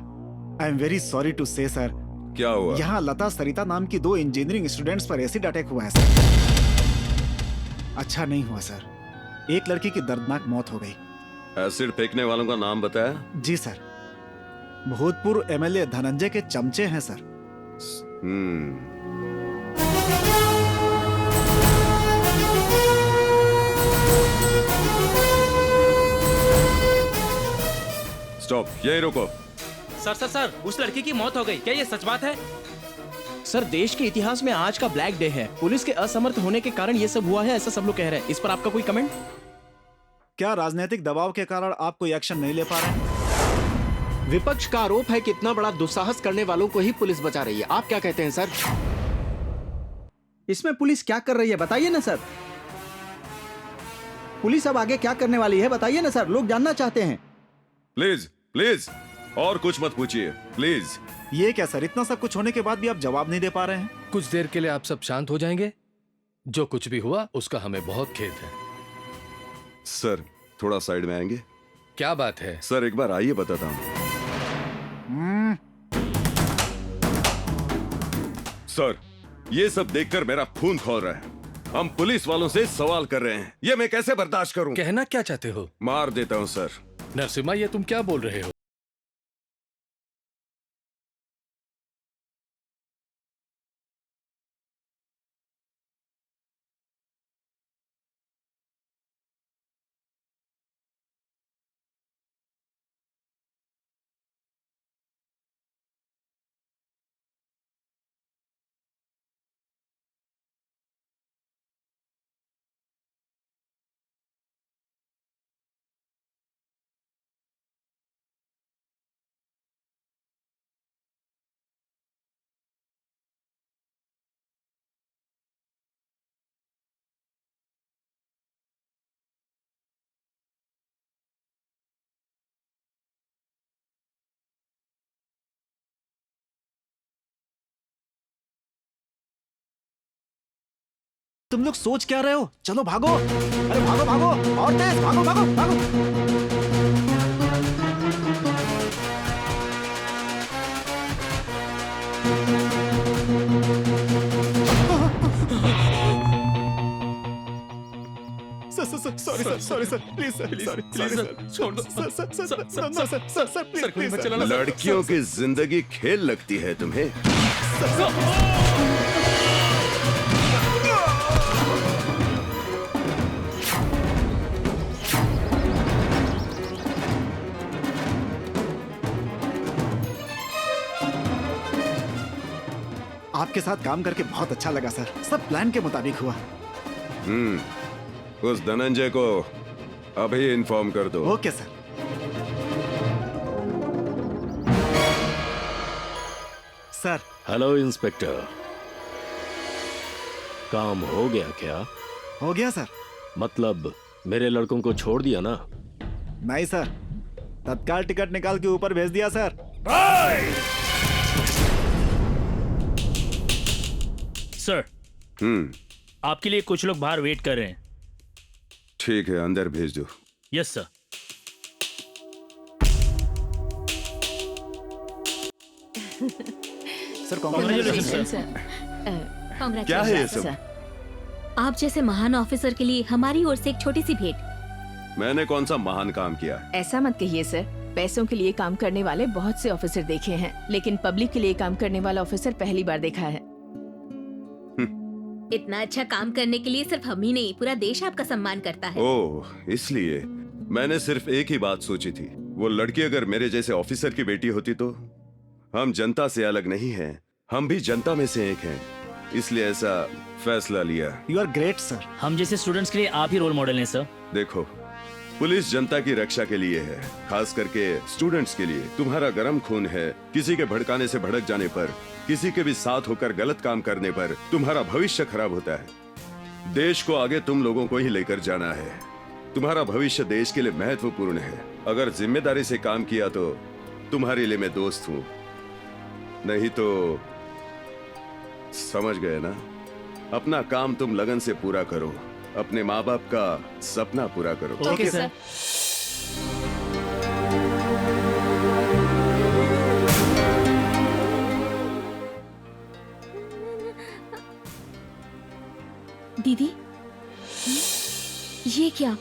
I am very sorry to say sir, क्या हुआ? यहाँ लता सरिता नाम की 2 इंजीनियरिंग स्टूडेंट्स पर एसिड अटैक हुआ है सर। अच्छा नहीं हुआ सर, एक लड़की की दर्दनाक मौत हो गई। एसिड फेंकने वालों का नाम बताया? जी सर, भूतपूर्व एमएलए धनंजय के चमचे हैं सर। स्टॉप, यही रुको। सर सर सर, उस लड़की की मौत हो गई, क्या ये सच बात है? सर, देश के इतिहास में आज का ब्लैक डे है। पुलिस के असमर्थ होने के कारण ये सब हुआ है, ऐसा सब लोग कह रहे हैं। इस पर आपका कोई कमेंट? क्या राजनीतिक दबाव के कारण आप कोई एक्शन नहीं ले पा रहे हैं? विपक्ष का आरोप है कि इतना बड़ा दुस्साहस करने वालों को ही पुलिस बचा रही है। आप क्या कहते हैं सर? इसमें पुलिस क्या कर रही है बताइए ना सर। पुलिस अब आगे क्या करने वाली है बताइए ना सर, लोग जानना चाहते हैं। प्लीज प्लीज, और कुछ मत पूछिए प्लीज। ये क्या सर, इतना सब कुछ होने के बाद भी आप जवाब नहीं दे पा रहे हैं? कुछ देर के लिए आप सब शांत हो जाएंगे? जो कुछ भी हुआ उसका हमें बहुत खेद है। सर, थोड़ा साइड में आएंगे? क्या बात है? सर, एक बार आइए, बताता हूँ। सर, ये सब देखकर मेरा खून खौल रहा है। हम पुलिस वालों से सवाल कर रहे हैं, ये मैं कैसे बर्दाश्त करूं? कहना क्या चाहते हो? मार देता हूं सर। नरसिम्हा, ये तुम क्या बोल रहे हो? तुम लोग सोच क्या रहे हो? चलो भागो, अरे भागो भागो, और तेज भागो भागो भागो। Sorry sir, please sir, sorry sir, लड़कियों की जिंदगी खेल लगती है तुम्हें? आपके साथ काम करके बहुत अच्छा लगा सर, सब प्लान के मुताबिक हुआ। उस धनंजय को अभी इन्फॉर्म कर दो। Okay sir. Sir. Hello inspector, काम हो गया क्या? हो गया सर। मतलब मेरे लड़कों को छोड़ दिया ना? नहीं सर, तत्काल टिकट निकाल के ऊपर भेज दिया सर। सर, आपके लिए कुछ लोग बाहर वेट कर रहे हैं। ठीक है, अंदर भेज दो। Yes sir. Sir congratulation sir. क्या है ये सब? आप जैसे महान ऑफिसर के लिए हमारी ओर से एक छोटी सी भेंट। मैंने कौन सा महान काम किया? ऐसा मत कहिए सर, पैसों के लिए काम करने वाले बहुत से ऑफिसर देखे हैं, लेकिन पब्लिक के लिए काम करने वाला ऑफिसर पहली बार देखा है। इतना अच्छा काम करने के लिए सिर्फ हम ही नहीं, पूरा देश आपका सम्मान करता है। ओह, इसलिए मैंने सिर्फ एक ही बात सोची थी, वो लड़की अगर मेरे जैसे ऑफिसर की बेटी होती तो। हम जनता से अलग नहीं हैं, हम भी जनता में से एक हैं। इसलिए ऐसा फैसला लिया। You are great sir. हम जैसे स्टूडेंट्स के लिए आप ही रोल मॉडल हैं सर। देखो, पुलिस जनता की रक्षा के लिए है, खास करके स्टूडेंट्स के लिए। तुम्हारा गर्म खून है, किसी के भड़काने से भड़क जाने पर, किसी के भी साथ होकर गलत काम करने पर तुम्हारा भविष्य खराब होता है। देश को आगे तुम लोगों को ही लेकर जाना है। तुम्हारा भविष्य देश के लिए महत्वपूर्ण है। अगर जिम्मेदारी से काम किया तो तुम्हारे लिए मैं दोस्त हूँ, नहीं तो समझ गए ना। अपना काम तुम लगन से पूरा करो, अपने माँ बाप का सपना पूरा करो। Okay sir. दीदी, ये क्या?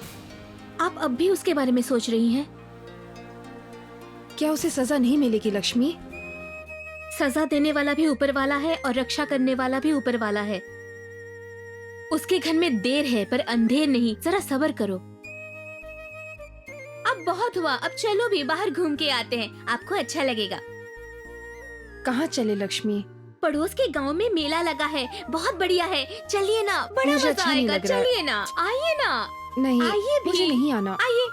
आप अब भी उसके बारे में सोच रही हैं? क्या उसे सजा नहीं मिलेगी लक्ष्मी? सजा देने वाला भी ऊपर वाला है और रक्षा करने वाला भी ऊपर वाला है। उसके घर में देर है पर अंधेर नहीं। जरा सब्र करो। अब बहुत हुआ, अब चलो भी बाहर घूम के आते हैं, आपको अच्छा लगेगा। कहाँ चले लक्ष्मी? पड़ोस के गांव में मेला लगा है, बहुत बढ़िया है। चलिए ना, बड़ा मुझे मजा अच्छा नहीं आएगा। लग रहा है। चलिए ना, आइए ना। नहीं, आइए भी। मुझे नहीं आना। आइए।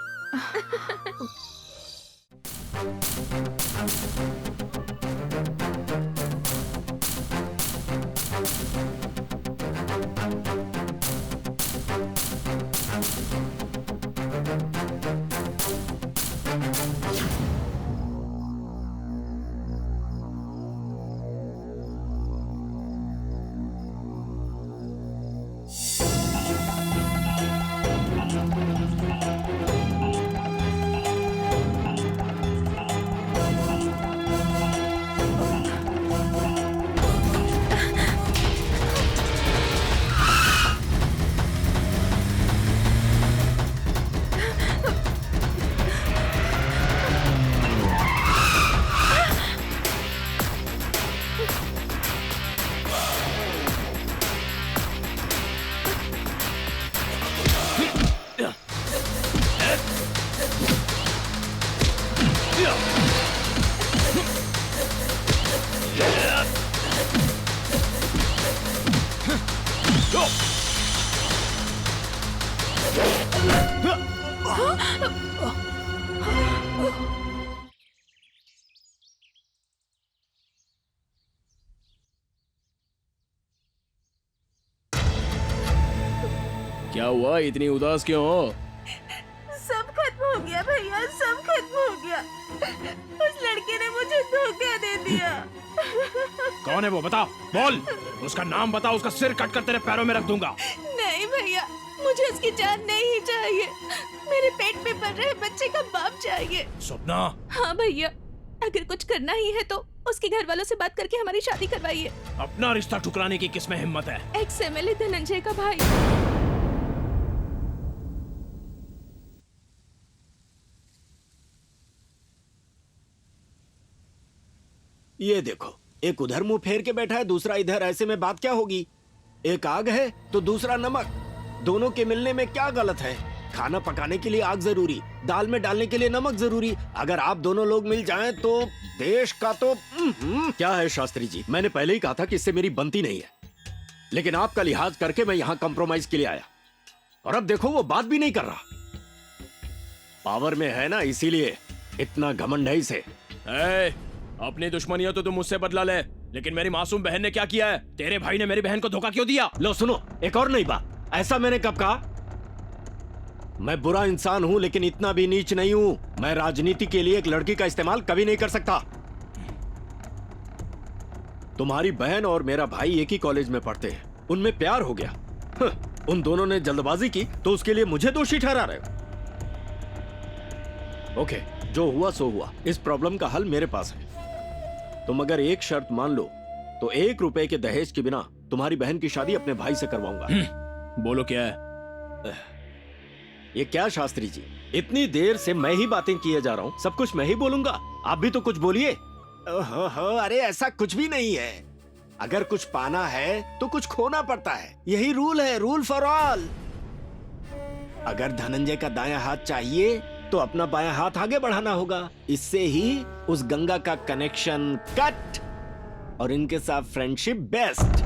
क्या हुआ, इतनी उदास क्यों हो? सब खत्म हो गया भैया, सब खत्म हो गया। उस लड़के ने मुझे धोखा दे दिया। कौन है वो? बता, बोल। उसका नाम बता, उसका सिर कट कर तेरे पैरों में रख दूंगा। नहीं भैया, मुझे उसकी जान नहीं चाहिए। मेरे पेट में पल रहे बच्चे का बाप चाहिए। सपना। हाँ भैया, अगर कुछ करना ही है तो उसके घर वालों से बात करके हमारी शादी करवाइए। अपना रिश्ता ठुकराने की किसमें हिम्मत है? एक्स एमएलए धनंजय का भाई। ये देखो, एक उधर मुंह फेर के बैठा है, दूसरा इधर। ऐसे में बात क्या होगी? एक आग है तो दूसरा नमक। दोनों के मिलने में क्या गलत है? खाना पकाने के लिए आग जरूरी, दाल में डालने के लिए नमक जरूरी। अगर आप दोनों लोग मिल जाएं तो देश का तो क्या है शास्त्री जी? मैंने पहले ही कहा था कि इससे मेरी बनती नहीं है, लेकिन आपका लिहाज करके मैं यहाँ कंप्रोमाइज के लिए आया, और अब देखो वो बात भी नहीं कर रहा। पावर में है ना, इसीलिए इतना घमंड है इसे। अपनी दुश्मनियों तो तुम मुझसे बदला ले, लेकिन मेरी मासूम बहन ने क्या किया है? तेरे भाई ने मेरी बहन को धोखा क्यों दिया? लो सुनो, एक और नई बात। ऐसा मैंने कब कहा? मैं बुरा इंसान हूं, लेकिन इतना भी नीच नहीं हूं। मैं राजनीति के लिए एक लड़की का इस्तेमाल कभी नहीं कर सकता। तुम्हारी बहन और मेरा भाई एक ही कॉलेज में पढ़ते हैं, उनमें प्यार हो गया। उन दोनों ने जल्दबाजी की तो उसके लिए मुझे दोषी ठहरा रहे हो? ओके, जो हुआ सो हुआ। इस प्रॉब्लम का हल मेरे पास है। तुम अगर एक शर्त मान लो तो 1 रुपए के दहेज के बिना तुम्हारी बहन की शादी अपने भाई से करवाऊंगा। बोलो क्या है? ये क्या शास्त्री जी, इतनी देर से मैं ही बातें किए जा रहा हूँ, सब कुछ मैं ही बोलूंगा? आप भी तो कुछ बोलिए। अरे ऐसा कुछ भी नहीं है। अगर कुछ पाना है तो कुछ खोना पड़ता है, यही रूल है, रूल फॉर ऑल। अगर धनंजय का दायां हाथ चाहिए तो अपना बायां हाथ आगे बढ़ाना होगा। इससे ही उस गंगा का कनेक्शन कट और इनके साथ फ्रेंडशिप बेस्ट।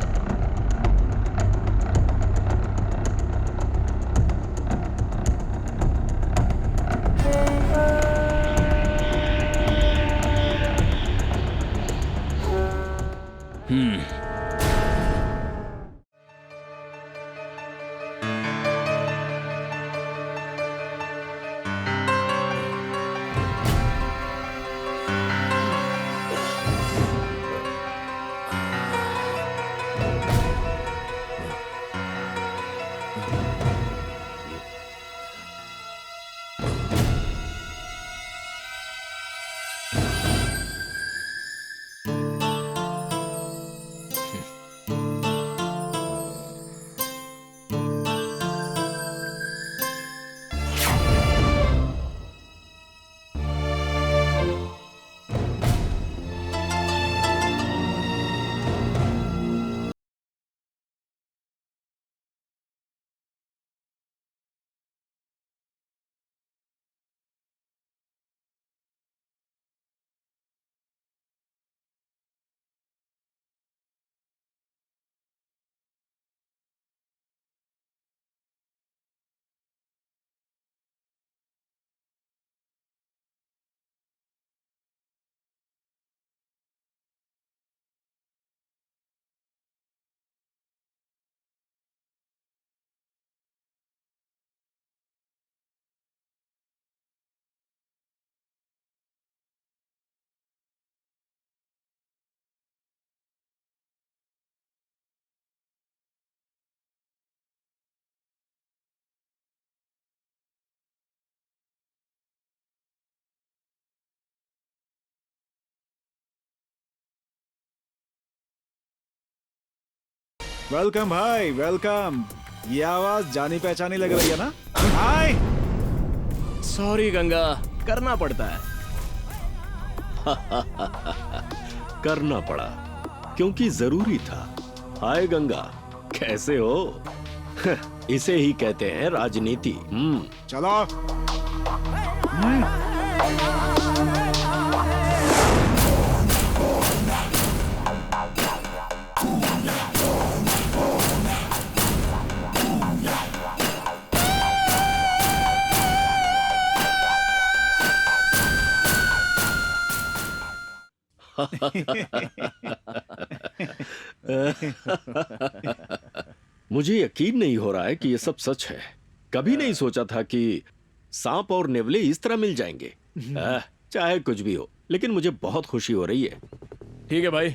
वेलकम भाई, वेलकम। ये आवाज जानी पहचानी लग रही है ना? हाय। सॉरी गंगा, करना पड़ता है। करना पड़ा क्योंकि जरूरी था। हाय गंगा, कैसे हो? इसे ही कहते हैं राजनीति। चलो। मुझे यकीन नहीं हो रहा है कि ये सब सच है। कभी नहीं सोचा था कि सांप और नेवले इस तरह मिल जाएंगे। चाहे कुछ भी हो, लेकिन मुझे बहुत खुशी हो रही है। ठीक है भाई,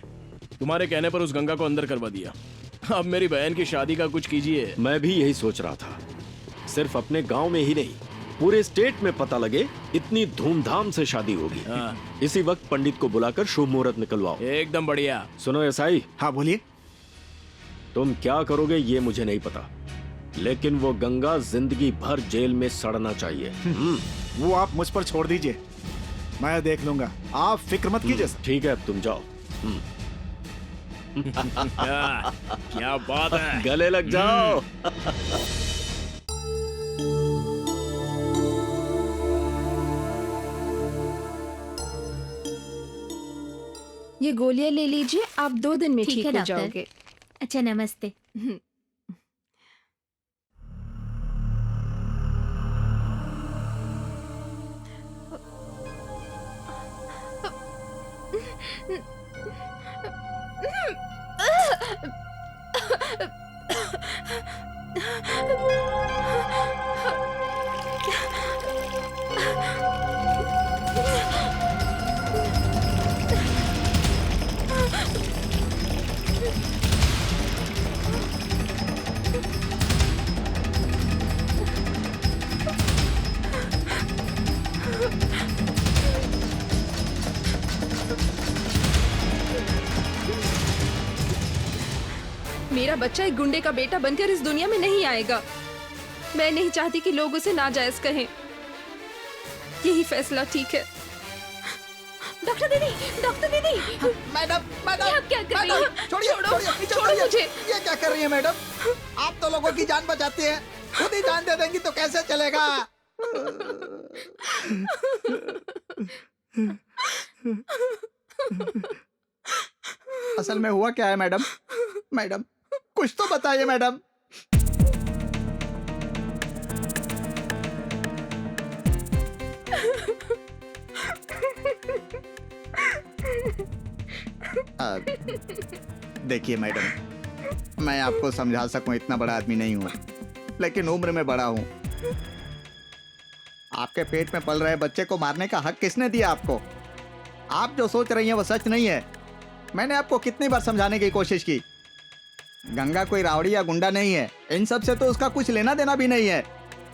तुम्हारे कहने पर उस गंगा को अंदर करवा दिया। अब मेरी बहन की शादी का कुछ कीजिए। मैं भी यही सोच रहा था। सिर्फ अपने गांव में ही नहीं, पूरे स्टेट में पता लगे इतनी धूमधाम से शादी होगी। इसी वक्त पंडित को बुलाकर शुभ मुहूर्त निकलवाओ। एकदम बढ़िया। सुनो एसआई। हाँ बोलिए। तुम क्या करोगे ये मुझे नहीं पता, लेकिन वो गंगा जिंदगी भर जेल में सड़ना चाहिए। वो आप मुझ पर छोड़ दीजिए, मैं देख लूंगा। आप फिक्र मत कीजिए सर। ठीक है, अब तुम जाओ। क्या बात है, गले लग जाओ। ये गोलियां ले लीजिए, आप 2 दिन में ठीक ठीक है हो डॉक्टर। जाओगे। अच्छा, नमस्ते। मेरा बच्चा एक गुंडे का बेटा बनकर इस दुनिया में नहीं आएगा। मैं नहीं चाहती कि लोग उसे नाजायज कहें। यही फैसला ठीक है। डॉक्टर दीदी, डॉक्टर दीदी। मैडम, मैडम, आप क्या कर रही हैं? छोड़िए, छोड़ो मुझे। ये क्या कर रही है मैडम? आप तो लोगों की जान बचाती हैं, खुद ही जान दे देंगी तो कैसे चलेगा? असल में हुआ क्या है मैडम? मैडम कुछ तो बताइए मैडम। देखिए मैडम, मैं आपको समझा सकूं इतना बड़ा आदमी नहीं हूं, लेकिन उम्र में बड़ा हूं। आपके पेट में पल रहे बच्चे को मारने का हक किसने दिया आपको? आप जो सोच रही हैं वो सच नहीं है। मैंने आपको कितनी बार समझाने की कोशिश की। गंगा कोई रावड़ी या गुंडा नहीं है, इन सब से तो उसका कुछ लेना देना भी नहीं है।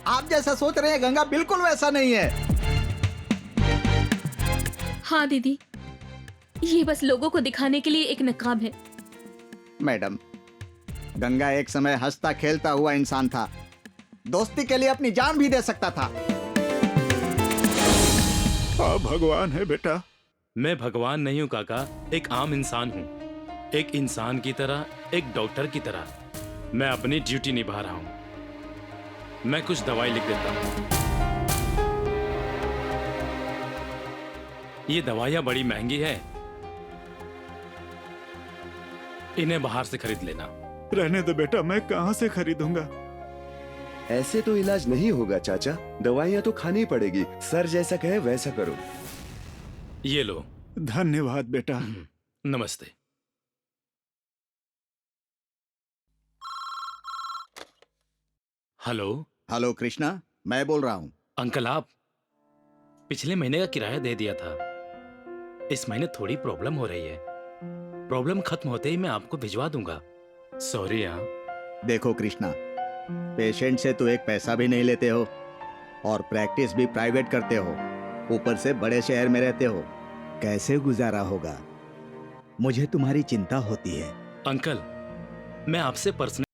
आप जैसा सोच रहे हैं गंगा बिल्कुल वैसा नहीं है। हाँ दीदी, ये बस लोगों को दिखाने के लिए एक नकाब है। मैडम, गंगा एक समय हंसता खेलता हुआ इंसान था, दोस्ती के लिए अपनी जान भी दे सकता था। आप भगवान है बेटा। मैं भगवान नहीं हूँ काका, एक आम इंसान हूँ। एक इंसान की तरह, एक डॉक्टर की तरह मैं अपनी ड्यूटी निभा रहा हूँ। मैं कुछ दवाई लिख देता हूँ। ये दवाइयाँ बड़ी महंगी है, इन्हें बाहर से खरीद लेना। रहने दो बेटा, मैं कहाँ से खरीदूंगा? ऐसे तो इलाज नहीं होगा चाचा, दवाइयाँ तो खानी पड़ेगी। सर जैसा कहे वैसा करो। ये लो। धन्यवाद बेटा। नमस्ते। हेलो। हेलो कृष्णा, मैं बोल रहा हूँ। अंकल, आप पिछले महीने का किराया दे दिया था। इस महीने थोड़ी प्रॉब्लम हो रही है। प्रॉब्लम खत्म होते ही मैं आपको भिजवा दूंगा। सॉरी यार। देखो कृष्णा, पेशेंट से तो एक पैसा भी नहीं लेते हो और प्रैक्टिस भी प्राइवेट करते हो, ऊपर से बड़े शहर में रहते हो। कैसे गुजारा होगा? मुझे तुम्हारी चिंता होती है। अंकल, मैं आपसे पर्सनल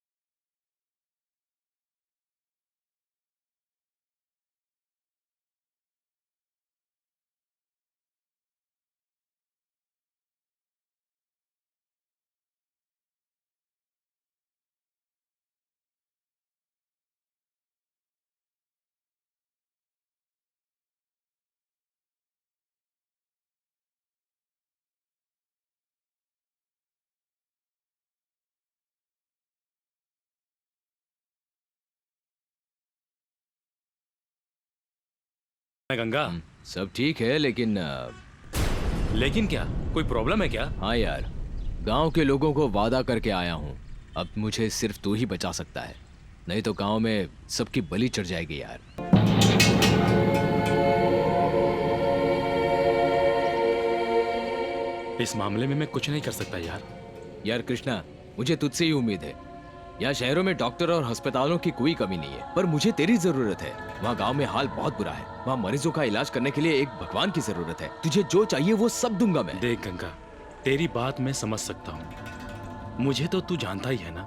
गंगा। सब ठीक है लेकिन लेकिन क्या, कोई प्रॉब्लम है क्या? हाँ यार, गांव के लोगों को वादा करके आया हूँ। अब मुझे सिर्फ तू ही बचा सकता है, नहीं तो गांव में सबकी बलि चढ़ जाएगी यार। इस मामले में मैं कुछ नहीं कर सकता यार। यार कृष्णा, मुझे तुझसे ही उम्मीद है। यहाँ शहरों में डॉक्टर और अस्पतालों की कोई कमी नहीं है, पर मुझे तेरी जरूरत है। वहाँ गांव में हाल बहुत बुरा है। वहाँ मरीजों का इलाज करने के लिए एक भगवान की जरूरत है। तुझे जो चाहिए वो सब दूंगा मैं। देख गंगा, तेरी बात मैं समझ सकता हूँ। मुझे तो तू जानता ही है ना,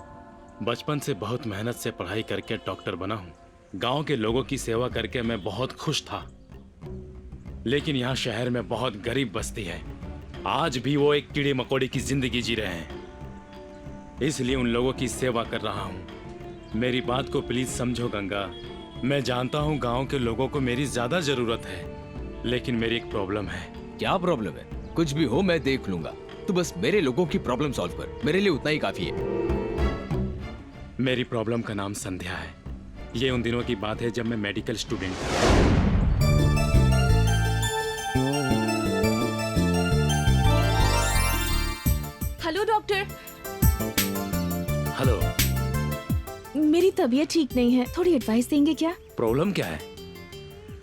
बचपन से बहुत मेहनत से पढ़ाई करके डॉक्टर बना हूँ। गाँव के लोगों की सेवा करके मैं बहुत खुश था। लेकिन यहाँ शहर में बहुत गरीब बस्ती है। आज भी वो एक कीड़े मकोड़े की जिंदगी जी रहे हैं, इसलिए उन लोगों की सेवा कर रहा हूँ। मेरी बात को प्लीज समझो गंगा। मैं जानता हूँ गांव के लोगों को मेरी ज्यादा जरूरत है, लेकिन मेरी एक प्रॉब्लम है। क्या प्रॉब्लम है? कुछ भी हो मैं देख लूंगा। तू बस मेरे लोगों की प्रॉब्लम सॉल्व कर, मेरे लिए उतना ही काफी है। मेरी प्रॉब्लम का नाम संध्या है। ये उन दिनों की बात है जब मैं मेडिकल स्टूडेंट था। Hello doctor. हेलो। मेरी तबीयत ठीक नहीं है, थोड़ी एडवाइस देंगे क्या? प्रॉब्लम क्या है?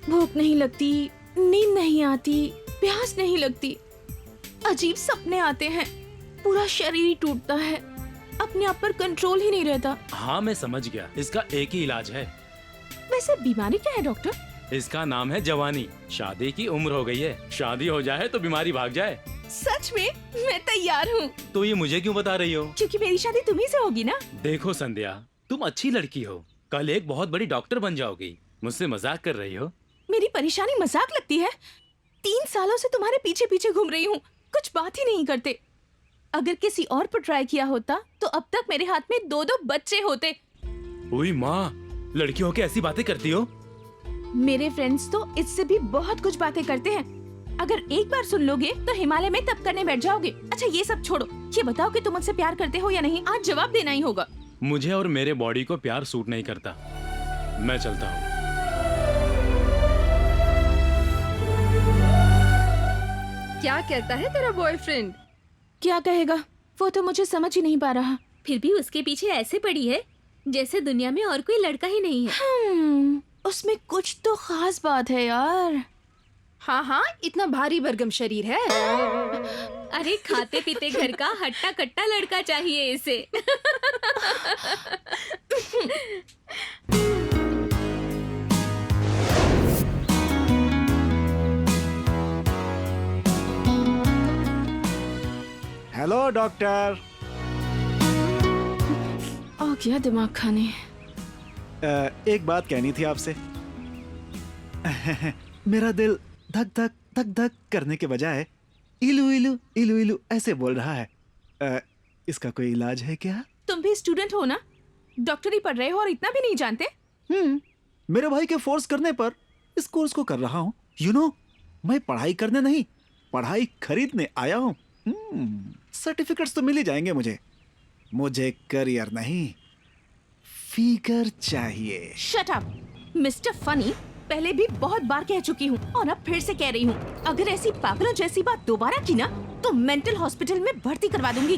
भूख नहीं लगती, नींद नहीं आती, प्यास नहीं लगती, अजीब सपने आते हैं, पूरा शरीर ही टूटता है, अपने आप पर कंट्रोल ही नहीं रहता। हाँ मैं समझ गया, इसका एक ही इलाज है। वैसे बीमारी क्या है डॉक्टर? इसका नाम है जवानी। शादी की उम्र हो गई है, शादी हो जाए तो बीमारी भाग जाए। सच में? मैं तैयार हूँ। तो ये मुझे क्यों बता रही हो? क्योंकि मेरी शादी तुम्ही से होगी ना। देखो संध्या, तुम अच्छी लड़की हो, कल एक बहुत बड़ी डॉक्टर बन जाओगी। मुझसे मजाक कर रही हो? मेरी परेशानी मजाक लगती है? 3 सालों से तुम्हारे पीछे पीछे घूम रही हूँ, कुछ बात ही नहीं करते। अगर किसी और पर ट्राई किया होता तो अब तक मेरे हाथ में 2-2 बच्चे होते। ओए माँ, लड़कियों के ऐसी बातें करती हो? मेरे फ्रेंड्स तो इससे भी बहुत कुछ बातें करते हैं। अगर एक बार सुन लोगे तो हिमालय में तप करने बैठ जाओगे। अच्छा ये सब छोड़ो, ये बताओ कि तुम मुझसे प्यार करते हो या नहीं? आज जवाब देना ही होगा। मुझे और मेरे बॉडी को प्यार सूट नहीं करता। मैं चलता हूँ। क्या कहता है तेरा बॉयफ्रेंड? क्या कहेगा, वो तो मुझे समझ ही नहीं पा रहा। फिर भी उसके पीछे ऐसे पड़ी है जैसे दुनिया में और कोई लड़का ही नहीं है। उसमें कुछ तो खास बात है यार। हाँ हाँ, इतना भारी भरगम शरीर है। अरे खाते पीते घर का हट्टा कट्टा लड़का चाहिए इसे। Hello doctor. आ गया दिमाग खाने। एक बात कहनी थी आपसे। मेरा दिल धक धक धक धक करने के बजाय इलू इलू इलू इलू ऐसे बोल रहा है। इसका कोई इलाज है क्या? तुम भी स्टूडेंट हो ना, डॉक्टरी पढ़ रहे हो और इतना भी नहीं जानते? मेरे भाई के फोर्स करने पर इस कोर्स को कर रहा हूँ। यू नो, मैं पढ़ाई करने नहीं, पढ़ाई खरीदने आया हूँ। सर्टिफिकेट्स तो मिल ही जाएंगे मुझे। मुझे करियर नहीं, फिगर चाहिए। Shut up mister funny. पहले भी बहुत बार कह चुकी हूँ और अब फिर से कह रही हूँ, अगर ऐसी पागलों जैसी बात दोबारा की ना तो मेंटल हॉस्पिटल में भर्ती करवा दूंगी।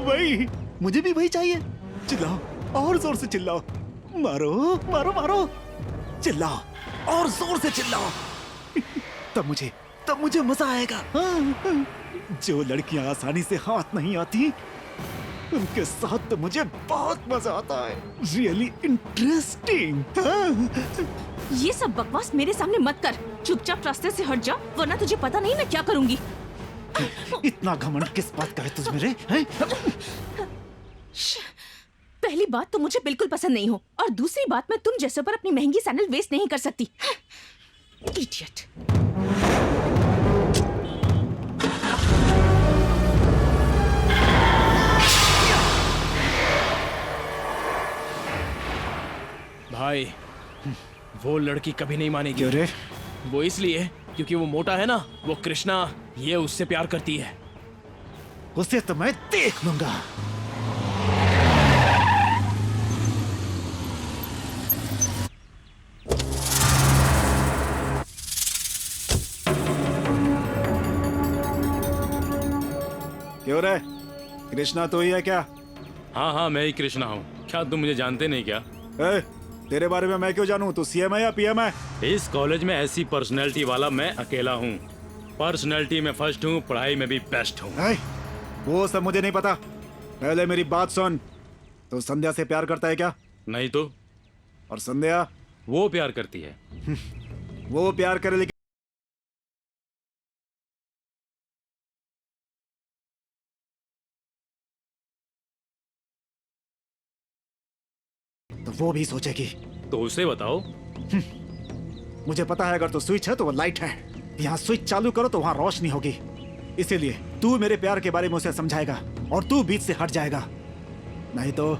वही, मुझे भी वही चाहिए। चिल्लाओ, और जोर से चिल्लाओ, मारो मारो मारो, चिल्लाओ और जोर से चिल्लाओ। तब मुझे मजा आएगा। जो लड़कियां आसानी से हाथ नहीं आती उनके साथ तो मुझे बहुत मजा आता है। Really interesting. ये सब बकवास मेरे सामने मत कर, चुपचाप रास्ते से हट जा, वरना तुझे पता नहीं मैं क्या करूंगी। इतना घमंड किस बात का है तुझ मेरे? हैं? पहली बात तो मुझे बिल्कुल पसंद नहीं हो, और दूसरी बात मैं तुम जैसे पर अपनी महंगी सैंडल वेस्ट नहीं कर सकती। इडियट। भाई वो लड़की कभी नहीं मानेगी। क्यों रे? वो इसलिए क्योंकि वो मोटा है ना, वो कृष्णा, ये उससे प्यार करती है। उसे तो मैं देख लूंगा। क्यों रे? कृष्णा तो ही है क्या? हाँ हाँ, मैं ही कृष्णा हूँ। क्या तुम मुझे जानते नहीं क्या? तेरे बारे में मैं क्यों जानूं? तू सीएम है या पीएम है? इस कॉलेज में ऐसी पर्सनैलिटी वाला मैं अकेला हूँ। पर्सनैलिटी में फर्स्ट हूँ, पढ़ाई में भी बेस्ट हूँ। वो सब मुझे नहीं पता, पहले मेरी बात सुन। तो संध्या से प्यार करता है क्या? नहीं तो? और संध्या? वो प्यार करती है। वो प्यार करे लेकिन तो वो भी सोचेगी। तो उसे बताओ। मुझे पता है, अगर तो स्विच है तो वो लाइट है। यहाँ स्विच चालू करो तो वहाँ रोशनी होगी। इसीलिए तू मेरे प्यार के बारे में उसे समझाएगा और तू बीच से हट जाएगा, नहीं तो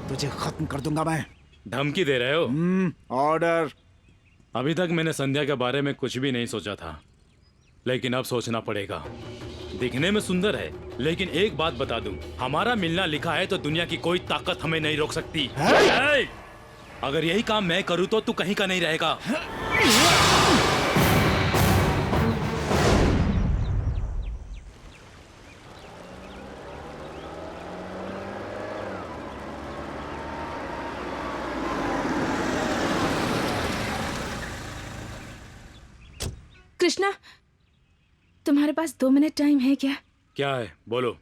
तुझे खत्म कर दूंगा मैं। धमकी दे रहे हो? ऑर्डर। अभी तक मैंने संध्या के बारे में कुछ भी नहीं सोचा था, लेकिन अब सोचना पड़ेगा। दिखने में सुंदर है, लेकिन एक बात बता दूं, हमारा मिलना लिखा है तो दुनिया की कोई ताकत हमें नहीं रोक सकती। अगर यही काम मैं करूं तो तू कहीं का नहीं रहेगा। कृष्णा, तुम्हारे पास 2 मिनट टाइम है क्या? क्या है, बोलो।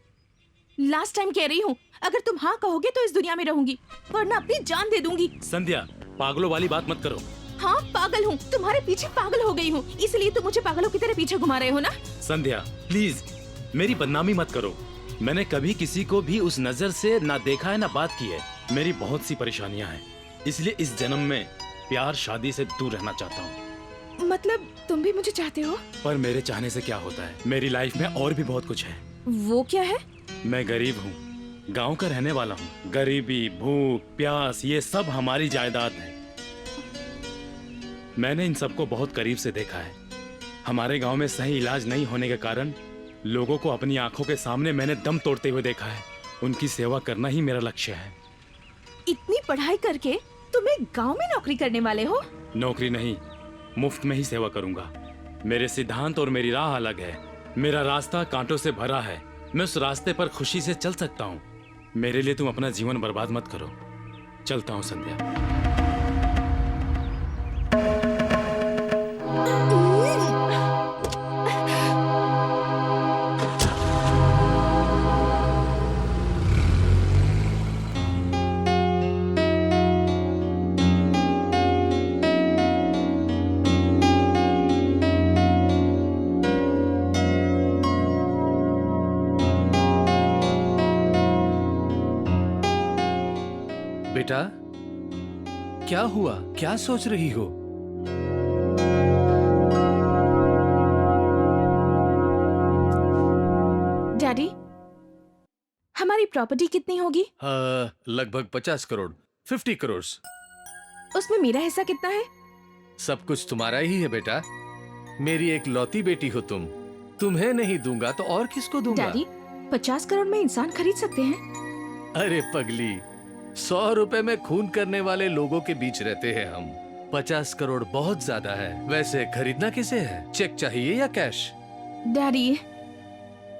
लास्ट टाइम कह रही हूँ, अगर तुम हाँ कहोगे तो इस दुनिया में रहूंगी, वरना अपनी जान दे दूंगी। संध्या, पागलों वाली बात मत करो। हाँ पागल हूँ, तुम्हारे पीछे पागल हो गई हूँ, इसलिए तुम मुझे पागलों की तरह पीछे घुमा रहे हो ना? संध्या प्लीज मेरी बदनामी मत करो। मैंने कभी किसी को भी उस नजर से ना देखा है ना बात की है। मेरी बहुत सी परेशानियां हैं, इसलिए इस जन्म में प्यार शादी से दूर रहना चाहता हूँ। मतलब तुम भी मुझे चाहते हो? पर मेरे चाहने से क्या होता है, मेरी लाइफ में और भी बहुत कुछ है। वो क्या है? मैं गरीब हूँ, गांव का रहने वाला हूँ। गरीबी, भूख, प्यास, ये सब हमारी जायदाद है। मैंने इन सबको बहुत करीब से देखा है। हमारे गांव में सही इलाज नहीं होने के कारण लोगों को अपनी आंखों के सामने मैंने दम तोड़ते हुए देखा है। उनकी सेवा करना ही मेरा लक्ष्य है। इतनी पढ़ाई करके तुम एक गांव में नौकरी करने वाले हो? नौकरी नहीं, मुफ्त में ही सेवा करूंगा। मेरे सिद्धांत और मेरी राह अलग है। मेरा रास्ता कांटों से भरा है, मैं उस रास्ते पर खुशी से चल सकता हूँ। मेरे लिए तुम अपना जीवन बर्बाद मत करो। चलता हूँ संध्या। बेटा, क्या हुआ? क्या सोच रही हो? डैडी, हमारी प्रॉपर्टी कितनी होगी? लगभग 50 करोड़, 50 करोड़। उसमें मेरा हिस्सा कितना है? सब कुछ तुम्हारा ही है बेटा। मेरी एक लौती बेटी हो तुम। तुम्हें नहीं दूंगा तो और किसको दूंगा? डैडी, 50 करोड़ में इंसान खरीद सकते हैं? अरे पगली, 100 रुपए में खून करने वाले लोगों के बीच रहते हैं हम। 50 करोड़ बहुत ज्यादा है। वैसे खरीदना किसे है? चेक चाहिए या कैश? डैडी,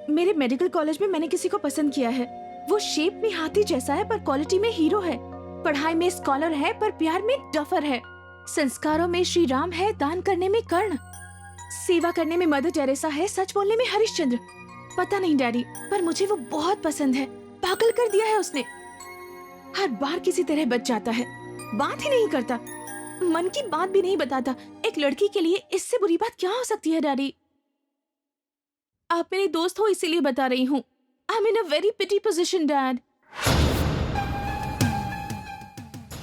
मेरे मेडिकल कॉलेज में मैंने किसी को पसंद किया है। वो शेप में हाथी जैसा है पर क्वालिटी में हीरो है। पढ़ाई में स्कॉलर है पर प्यार में डफर है। संस्कारों में श्री राम है, दान करने में कर्ण, सेवा करने में मदर टेरेसा है, सच बोलने में हरिश्चंद्र। पता नहीं डैडी, पर मुझे वो बहुत पसंद है। पागल कर दिया है उसने। हर बार किसी तरह बच जाता है, बात ही नहीं करता, मन की बात भी नहीं बताता। एक लड़की के लिए इससे बुरी बात क्या हो सकती है डैडी? आप मेरे दोस्त हो इसीलिए बता रही हूँ। I am in a very pity position dad.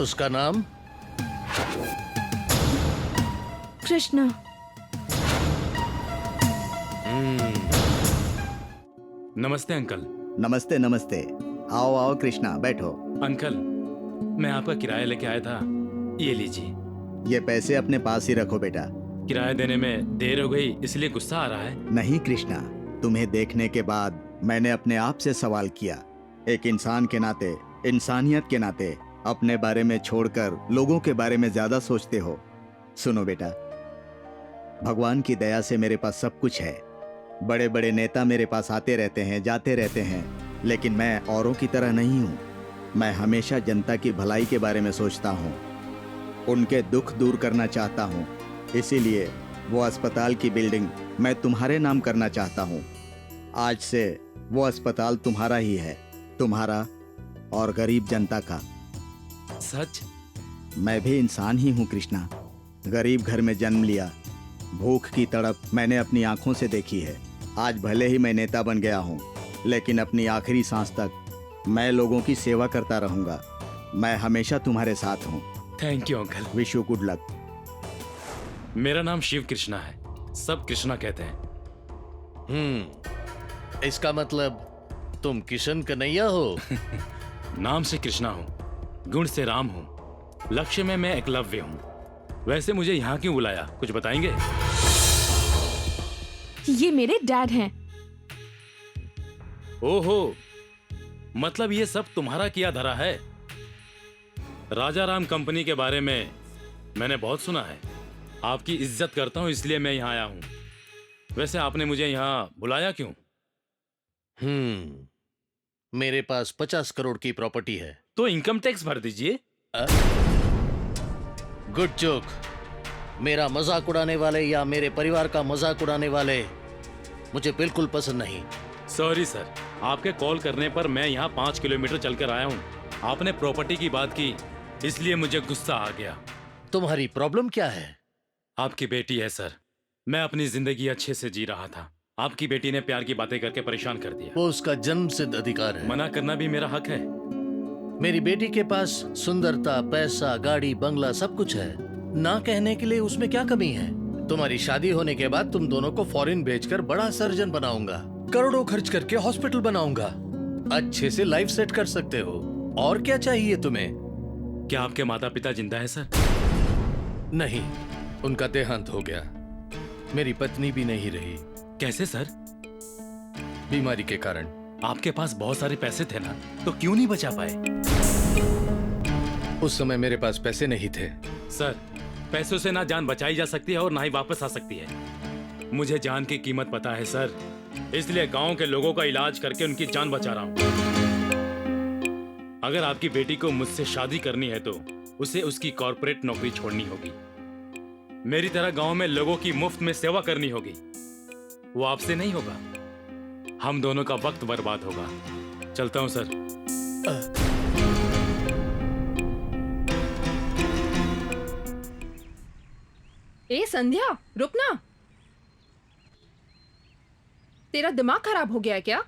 उसका नाम? कृष्णा। नमस्ते अंकल। नमस्ते नमस्ते। आओ आओ कृष्णा, बैठो। अंकल, मैं आपका किराया लेके आया था, ये लीजिए। ये पैसे अपने पास ही रखो बेटा। किराया देने में देर हो गई इसलिए गुस्सा आ रहा है? नहीं कृष्णा, तुम्हें देखने के बाद मैंने अपने आप से सवाल किया। एक इंसान के नाते, इंसानियत के नाते अपने बारे में छोड़कर लोगों के बारे में ज्यादा सोचते हो। सुनो बेटा, भगवान की दया से मेरे पास सब कुछ है। बड़े बड़े नेता मेरे पास आते रहते हैं, जाते रहते हैं, लेकिन मैं औरों की तरह नहीं हूँ। मैं हमेशा जनता की भलाई के बारे में सोचता हूँ, उनके दुख दूर करना चाहता हूँ। इसीलिए वो अस्पताल की बिल्डिंग मैं तुम्हारे नाम करना चाहता हूँ। आज से वो अस्पताल तुम्हारा ही है, तुम्हारा और गरीब जनता का। सच? मैं भी इंसान ही हूँ कृष्णा। गरीब घर में जन्म लिया, भूख की तड़प मैंने अपनी आंखों से देखी है। आज भले ही मैं नेता बन गया हूँ, लेकिन अपनी आखिरी सांस तक मैं लोगों की सेवा करता रहूंगा। मैं हमेशा तुम्हारे साथ हूँ। Thank you uncle. Wish you good luck. मेरा नाम शिव कृष्णा है, सब कृष्णा कहते हैं। इसका मतलब तुम किशन कन्हैया हो? नाम से कृष्णा हूँ, गुण से राम हूँ, लक्ष्य में मैं एकलव्य हूँ। वैसे मुझे यहाँ क्यों बुलाया, कुछ बताएंगे? ये मेरे डैड हैं। ओहो, मतलब ये सब तुम्हारा किया धरा है। राजा राम कंपनी के बारे में मैंने बहुत सुना है। आपकी इज्जत करता हूँ इसलिए मैं यहाँ आया हूँ। वैसे आपने मुझे यहाँ बुलाया क्यों? मेरे पास 50 करोड़ की प्रॉपर्टी है। तो इनकम टैक्स भर दीजिए। Good joke. मेरा मजाक उड़ाने वाले या मेरे परिवार का मजाक उड़ाने वाले मुझे बिल्कुल पसंद नहीं। सॉरी सर, आपके कॉल करने पर मैं यहाँ 5 किलोमीटर चलकर आया हूँ। आपने प्रॉपर्टी की बात की इसलिए मुझे गुस्सा आ गया। तुम्हारी प्रॉब्लम क्या है? आपकी बेटी है सर। मैं अपनी जिंदगी अच्छे से जी रहा था, आपकी बेटी ने प्यार की बातें करके परेशान कर दिया। वो उसका जन्म सिद्ध अधिकार है। मना करना भी मेरा हक है। मेरी बेटी के पास सुंदरता, पैसा, गाड़ी, बंगला सब कुछ है। ना कहने के लिए उसमें क्या कमी है? तुम्हारी शादी होने के बाद तुम दोनों को फॉरेन भेजकर बड़ा सर्जन बनाऊंगा, करोड़ों खर्च करके हॉस्पिटल बनाऊंगा, अच्छे से लाइफ सेट कर सकते हो। और क्या चाहिए तुम्हें? क्या आपके माता पिता जिंदा है सर? नहीं, उनका देहांत हो गया। मेरी पत्नी भी नहीं रही। कैसे सर? बीमारी के कारण। आपके पास बहुत सारे पैसे थे ना, तो क्यों नहीं बचा पाए? उस समय मेरे पास पैसे नहीं थे। सर, पैसों से ना जान बचाई जा सकती है और ना ही वापस आ सकती है। मुझे जान की कीमत पता है सर, इसलिए गांव के लोगों का इलाज करके उनकी जान बचा रहा हूं। अगर आपकी बेटी को मुझसे शादी करनी है तो उसे उसकी कॉर्पोरेट नौकरी छोड़नी होगी। मेरी तरह गांव में लोगों की मुफ्त में सेवा करनी होगी। वो आपसे नहीं होगा, हम दोनों का वक्त बर्बाद होगा। चलता हूं सर। ए संध्या, रुक ना। तेरा दिमाग खराब हो गया है क्या?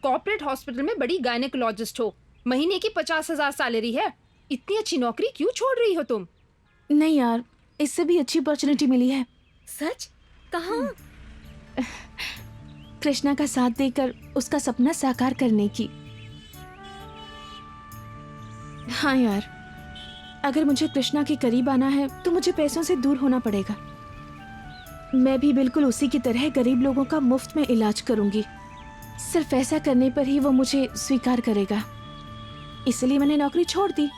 कॉर्पोरेट हॉस्पिटल में बड़ी गायनेकोलॉजिस्ट हो, महीने की 50,000 सैलरी है। इतनी अच्छी नौकरी क्यों छोड़ रही हो तुम? नहीं यार, इससे भी अच्छी अपॉर्चुनिटी मिली है। सच? कहाँ? कृष्णा का साथ देकर उसका सपना साकार करने की। हाँ यार, अगर मुझे कृष्णा के करीब आना है तो मुझे पैसों से दूर होना पड़ेगा। मैं भी बिल्कुल उसी की तरह गरीब लोगों का मुफ्त में इलाज करूंगी। सिर्फ ऐसा करने पर ही वो मुझे स्वीकार करेगा। इसलिए मैंने नौकरी छोड़ दी।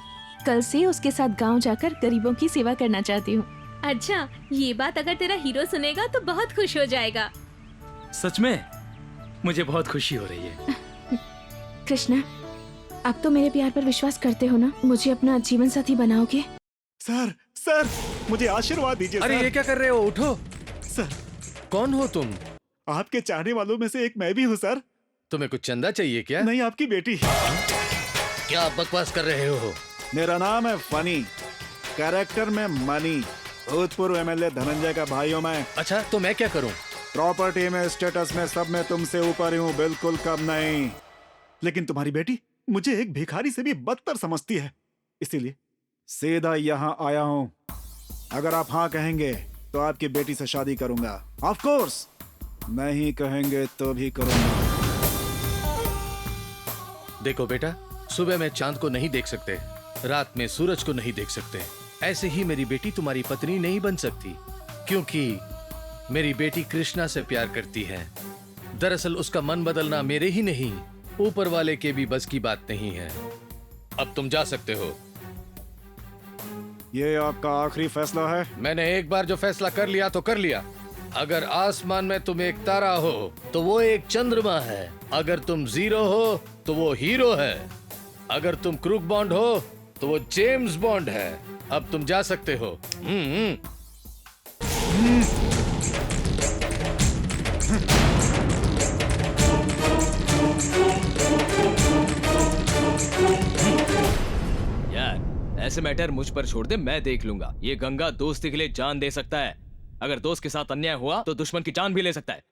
कल से उसके साथ गांव जाकर गरीबों की सेवा करना चाहती हूँ। अच्छा, ये बात अगर तेरा हीरो सुनेगा तो बहुत खुश हो जाएगा। सच में? मुझे बहुत खुशी हो रही है। कृष्णा, आप तो मेरे प्यार पर विश्वास करते हो ना? मुझे अपना जीवन साथी बनाओगे? सर, सर, मुझे आशीर्वाद दीजिए। अरे सर। ये क्या कर रहे हो? उठो। सर, कौन हो तुम? आपके चाहने वालों में से एक मैं भी हूँ सर। तुम्हें कुछ चंदा चाहिए क्या? नहीं, आपकी बेटी। क्या आप बकवास कर रहे हो? मेरा नाम है फनी, कैरेक्टर में मनी, भूतपूर्व एमएलए धनंजय का भाई हूँ मैं। अच्छा, तो मैं क्या करूँ? प्रॉपर्टी में, स्टेटस में, सब में तुमसे ऊपर हूँ, बिल्कुल कम नहीं। लेकिन तुम्हारी बेटी मुझे एक भिखारी से भी बदतर समझती है। इसीलिए सीधा यहाँ आया हूँ। अगर आप हाँ कहेंगे तो आपकी बेटी से शादी करूंगा। ऑफ कोर्स नहीं कहेंगे तो भी करूंगा। देखो बेटा, सुबह में चांद को नहीं देख सकते, रात में सूरज को नहीं देख सकते, ऐसे ही मेरी बेटी तुम्हारी पत्नी नहीं बन सकती, क्योंकि मेरी बेटी कृष्णा से प्यार करती है। दरअसल उसका मन बदलना मेरे ही नहीं, ऊपर वाले के भी बस की बात नहीं है। अब तुम जा सकते हो। ये आपका आखिरी फैसला है? मैंने एक बार जो फैसला कर लिया तो कर लिया। अगर आसमान में तुम एक तारा हो तो वो एक चंद्रमा है, अगर तुम जीरो हो तो वो हीरो है, अगर तुम क्रूक बॉन्ड हो तो वो जेम्स बॉन्ड है। अब तुम जा सकते हो। यार ऐसे मैटर मुझ पर छोड़ दे, मैं देख लूंगा। ये गंगा दोस्ती के लिए जान दे सकता है, अगर दोस्त के साथ अन्याय हुआ तो दुश्मन की जान भी ले सकता है।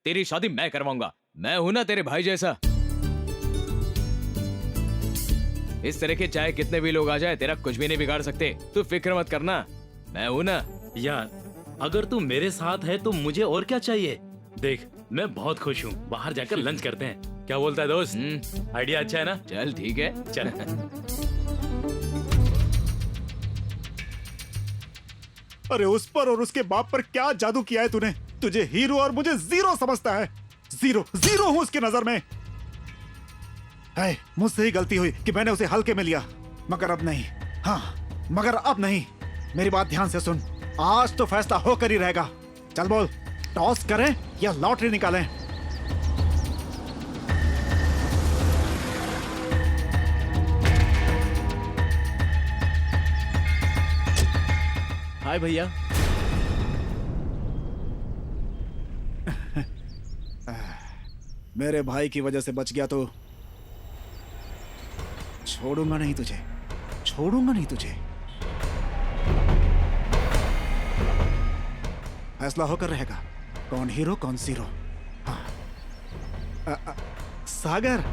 तेरी शादी मैं करवाऊंगा, मैं हूं ना तेरे भाई जैसा। इस तरह के चाहे कितने भी लोग आ जाए तेरा कुछ भी नहीं बिगाड़ सकते, तू फिक्र मत करना, मैं हूं ना। यार अगर तू मेरे साथ है तो मुझे और क्या चाहिए। देख मैं बहुत खुश हूँ, बाहर जाकर लंच करते हैं, क्या बोलता है दोस्त? आइडिया अच्छा है ना? चल ठीक है, चल। अरे उस पर और उसके बाप पर क्या जादू किया है तूने? तुझे हीरो और मुझे जीरो समझता है। जीरो जीरो हूं उसकी नजर में। है, मुझसे ही गलती हुई कि मैंने उसे हल्के में लिया, मगर अब नहीं। हाँ मगर अब नहीं। मेरी बात ध्यान से सुन, आज तो फैसला होकर ही रहेगा। चल बोल, टॉस करें या लॉटरी निकालें? हाय भैया। मेरे भाई की वजह से बच गया तो छोड़ूंगा नहीं तुझे, छोड़ूंगा नहीं तुझे। फैसला होकर रहेगा, कौन हीरो कौन जीरो। हाँ। सागर,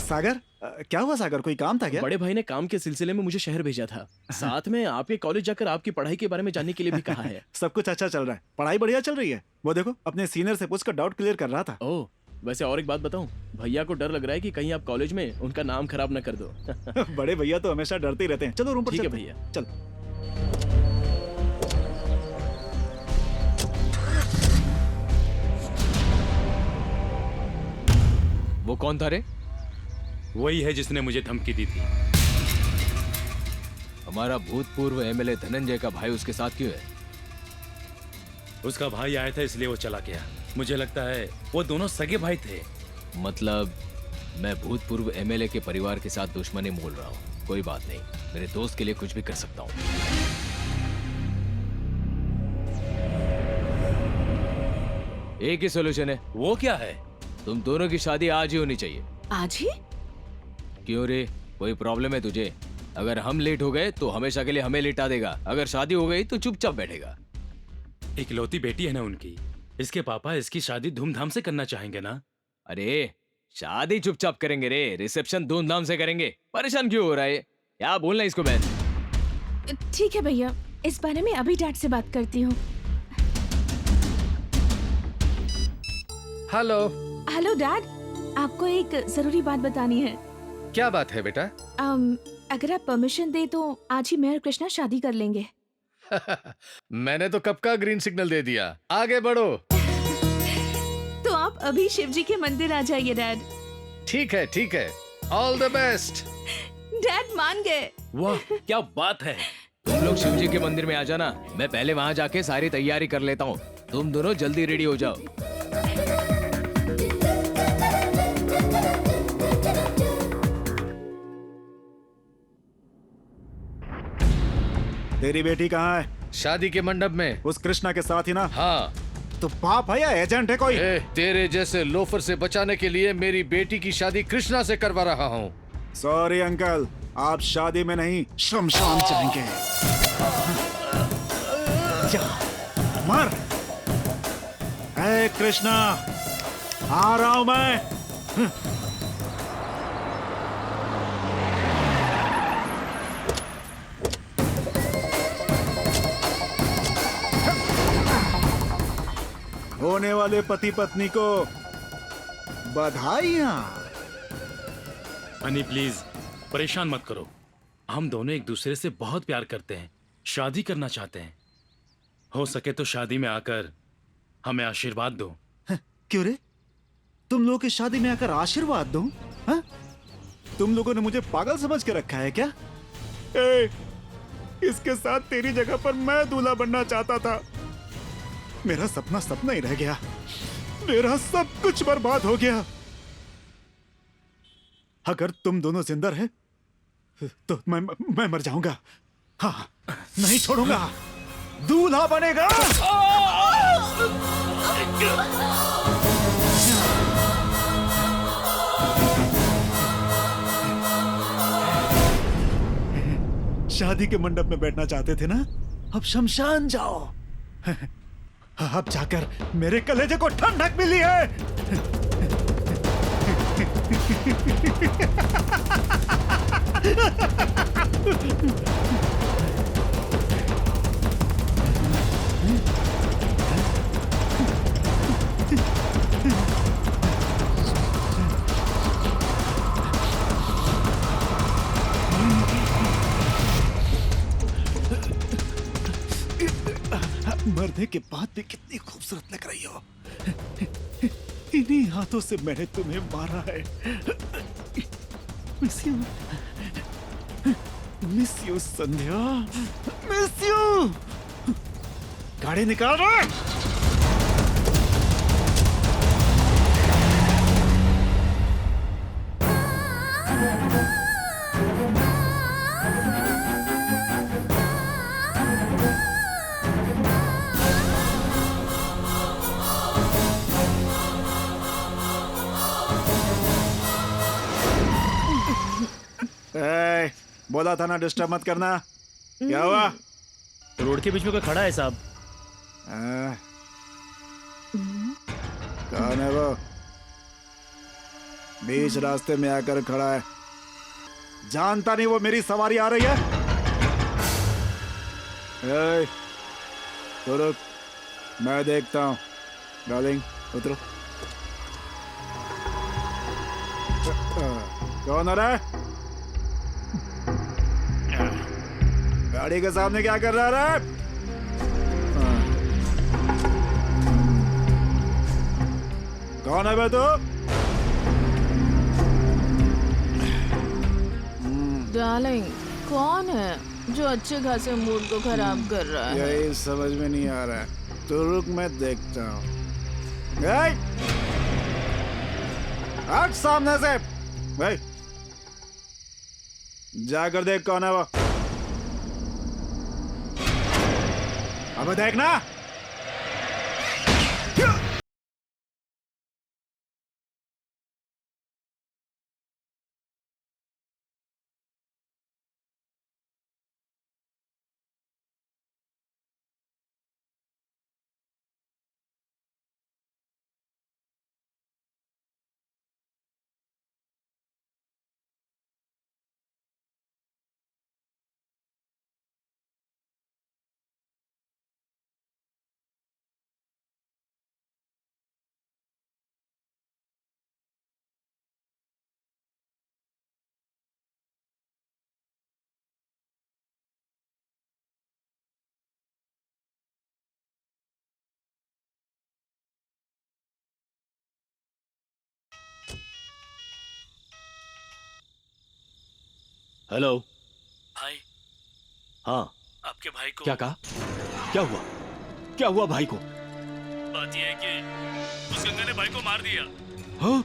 सागर क्या हुआ सागर, कोई काम था क्या? बड़े भाई ने काम के सिलसिले में मुझे शहर भेजा था, साथ में आपके कॉलेज जाकर आपकी पढ़ाई के बारे में जानने के लिए भी कहा है। सब कुछ अच्छा चल रहा है, पढ़ाई बढ़िया चल रही है। वो देखो अपने सीनियर से पूछकर डाउट क्लियर कर रहा था। ओह, वैसे और एक बात बताऊं, भैया को डर लग रहा है कि कहीं आप कॉलेज में उनका नाम खराब न कर दो। बड़े भैया तो हमेशा डरते ही रहते हैं। चलो रूम पर ठीक है चलते हैं। भैया, चल। वो कौन था रे? वही है जिसने मुझे धमकी दी थी। हमारा भूतपूर्व एमएलए धनंजय का भाई उसके साथ क्यों है? उसका भाई आया था इसलिए वो चला गया। मुझे लगता है वो दोनों सगे भाई थे। मतलब मैं भूतपूर्व एमएलए के परिवार के साथ दुश्मनी मोल रहा हूँ। कोई बात नहीं, मेरे दोस्त के लिए कुछ भी कर सकता हूँ। एक ही सोल्यूशन है। वो क्या है? तुम दोनों की शादी आज ही होनी चाहिए। आज ही? क्यों रे, कोई प्रॉब्लम है तुझे? अगर हम लेट हो गए तो हमेशा के लिए हमें लिटा देगा, अगर शादी हो गई तो चुपचाप बैठेगा। इकलौती बेटी है ना उनकी, इसके पापा इसकी शादी धूमधाम से करना चाहेंगे ना। अरे शादी चुपचाप करेंगे रे, रिसेप्शन धूमधाम से करेंगे। परेशान क्यों हो रहा है? क्या बोलना इसको बहन? ठीक है भैया, इस बारे में अभी डैड से बात करती हूँ। हेलो। हेलो डैड, आपको एक जरूरी बात बतानी है। क्या बात है बेटा? अगर आप परमिशन दे तो आज ही मैं और कृष्णा शादी कर लेंगे। मैंने तो कब का ग्रीन सिग्नल दे दिया, आगे बढ़ो। तो आप अभी शिव जी के मंदिर आ जाइए डैड। ठीक है ठीक है, ऑल द बेस्ट। डैड मान गए। वाह क्या बात है। तुम लोग शिव जी के मंदिर में आ जाना, मैं पहले वहाँ जाके सारी तैयारी कर लेता हूँ। तुम दोनों जल्दी रेडी हो जाओ। तेरी बेटी कहाँ है? शादी के मंडप में। उस कृष्णा के साथ ही ना? हाँ। तो बाप है या एजेंट है कोई? तेरे जैसे लोफर से बचाने के लिए मेरी बेटी की शादी कृष्णा से करवा रहा हूँ। सॉरी अंकल, आप शादी में नहीं शमशान जाएंगे। मर। ए कृष्णा, आ रहा हूं मैं। होने वाले पति पत्नी को बधाइयां। हनी प्लीज परेशान मत करो, हम दोनों एक दूसरे से बहुत प्यार करते हैं, शादी करना चाहते हैं। हो सके तो शादी में आकर हमें आशीर्वाद दो। क्यों रे, तुम लोगों की शादी में आकर आशीर्वाद दूं? हाँ? तुम लोगों ने मुझे पागल समझ के रखा है क्या? इसके साथ तेरी जगह पर मैं दूल्हा बनना चाहता था। मेरा सपना सपना ही रह गया, मेरा सब कुछ बर्बाद हो गया। अगर तुम दोनों जिंदा रहे तो मैं मर जाऊंगा। हाँ, नहीं छोड़ूंगा, दूल्हा बनेगा। शादी के मंडप में बैठना चाहते थे ना, अब शमशान जाओ। अब जाकर मेरे कलेजे को ठंडक मिली है। मरने के बाद भी कितनी खूबसूरत लग रही हो। इन्हीं हाथों से मैंने तुम्हें मारा है। Miss you Sandhya, miss you. गाड़ी निकाल रहा। बोला था ना डिस्टर्ब मत करना। क्या हुआ? रोड के बीच में कोई खड़ा है साहब। कौन है वो? बीच रास्ते में आकर खड़ा है। जानता नहीं वो मेरी सवारी आ रही है? तो रुक, मैं देखता हूँ। डार्लिंग उतरो। कौन आ रहा है? गाड़ी के सामने क्या कर रहा है? कौन है बे तू? डार्लिंग, कौन है जो अच्छे खासे मूड को खराब कर रहा है? यही समझ में नहीं आ रहा है। तो रुक, मैं देखता हूँ। हट सामने से। भाई जाकर देख कौन है वो। अब देखना। हेलो भाई। हाँ, आपके भाई को क्या कहा? क्या हुआ? क्या हुआ भाई को? बात यह है कि उस गंगा ने भाई को मार दिया। हाँ?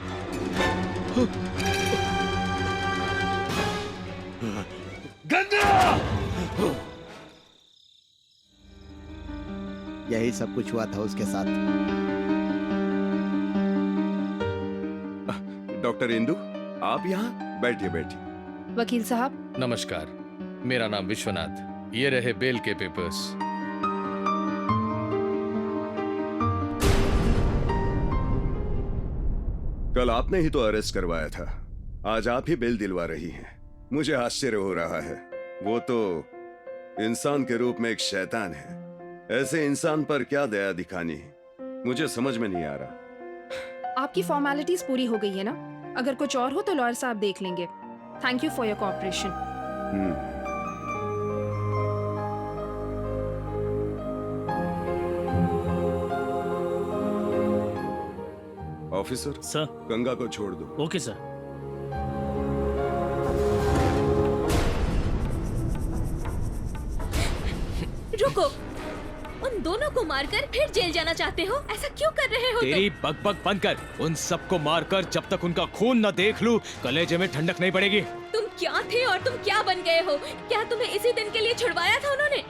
गंगा! यही सब कुछ हुआ था उसके साथ। डॉक्टर इंदु, आप यहाँ बैठिए बैठिए। वकील साहब नमस्कार, मेरा नाम विश्वनाथ। ये रहे बेल के पेपर्स। कल आपने ही तो अरेस्ट करवाया था, आज आप ही बेल दिलवा रही हैं। मुझे आश्चर्य हो रहा है। वो तो इंसान के रूप में एक शैतान है। ऐसे इंसान पर क्या दया दिखानी, मुझे समझ में नहीं आ रहा। आपकी फॉर्मेलिटीज पूरी हो गई है ना? अगर कुछ और हो तो लॉयर साहब देख लेंगे। Thank you for your cooperation. Officer sir, Ganga को छोड़ दो। Okay sir. रुको, उन दोनों को मारकर फिर जेल जाना चाहते हो? ऐसा क्यों कर रहे हो तेरी बकबक बंद कर। उन सबको मारकर जब तक उनका खून न देख लूं, कलेजे में ठंडक नहीं पड़ेगी। तुम क्या थे और तुम क्या बन गए हो? क्या तुम्हें इसी दिन के लिए छुड़वाया था उन्होंने?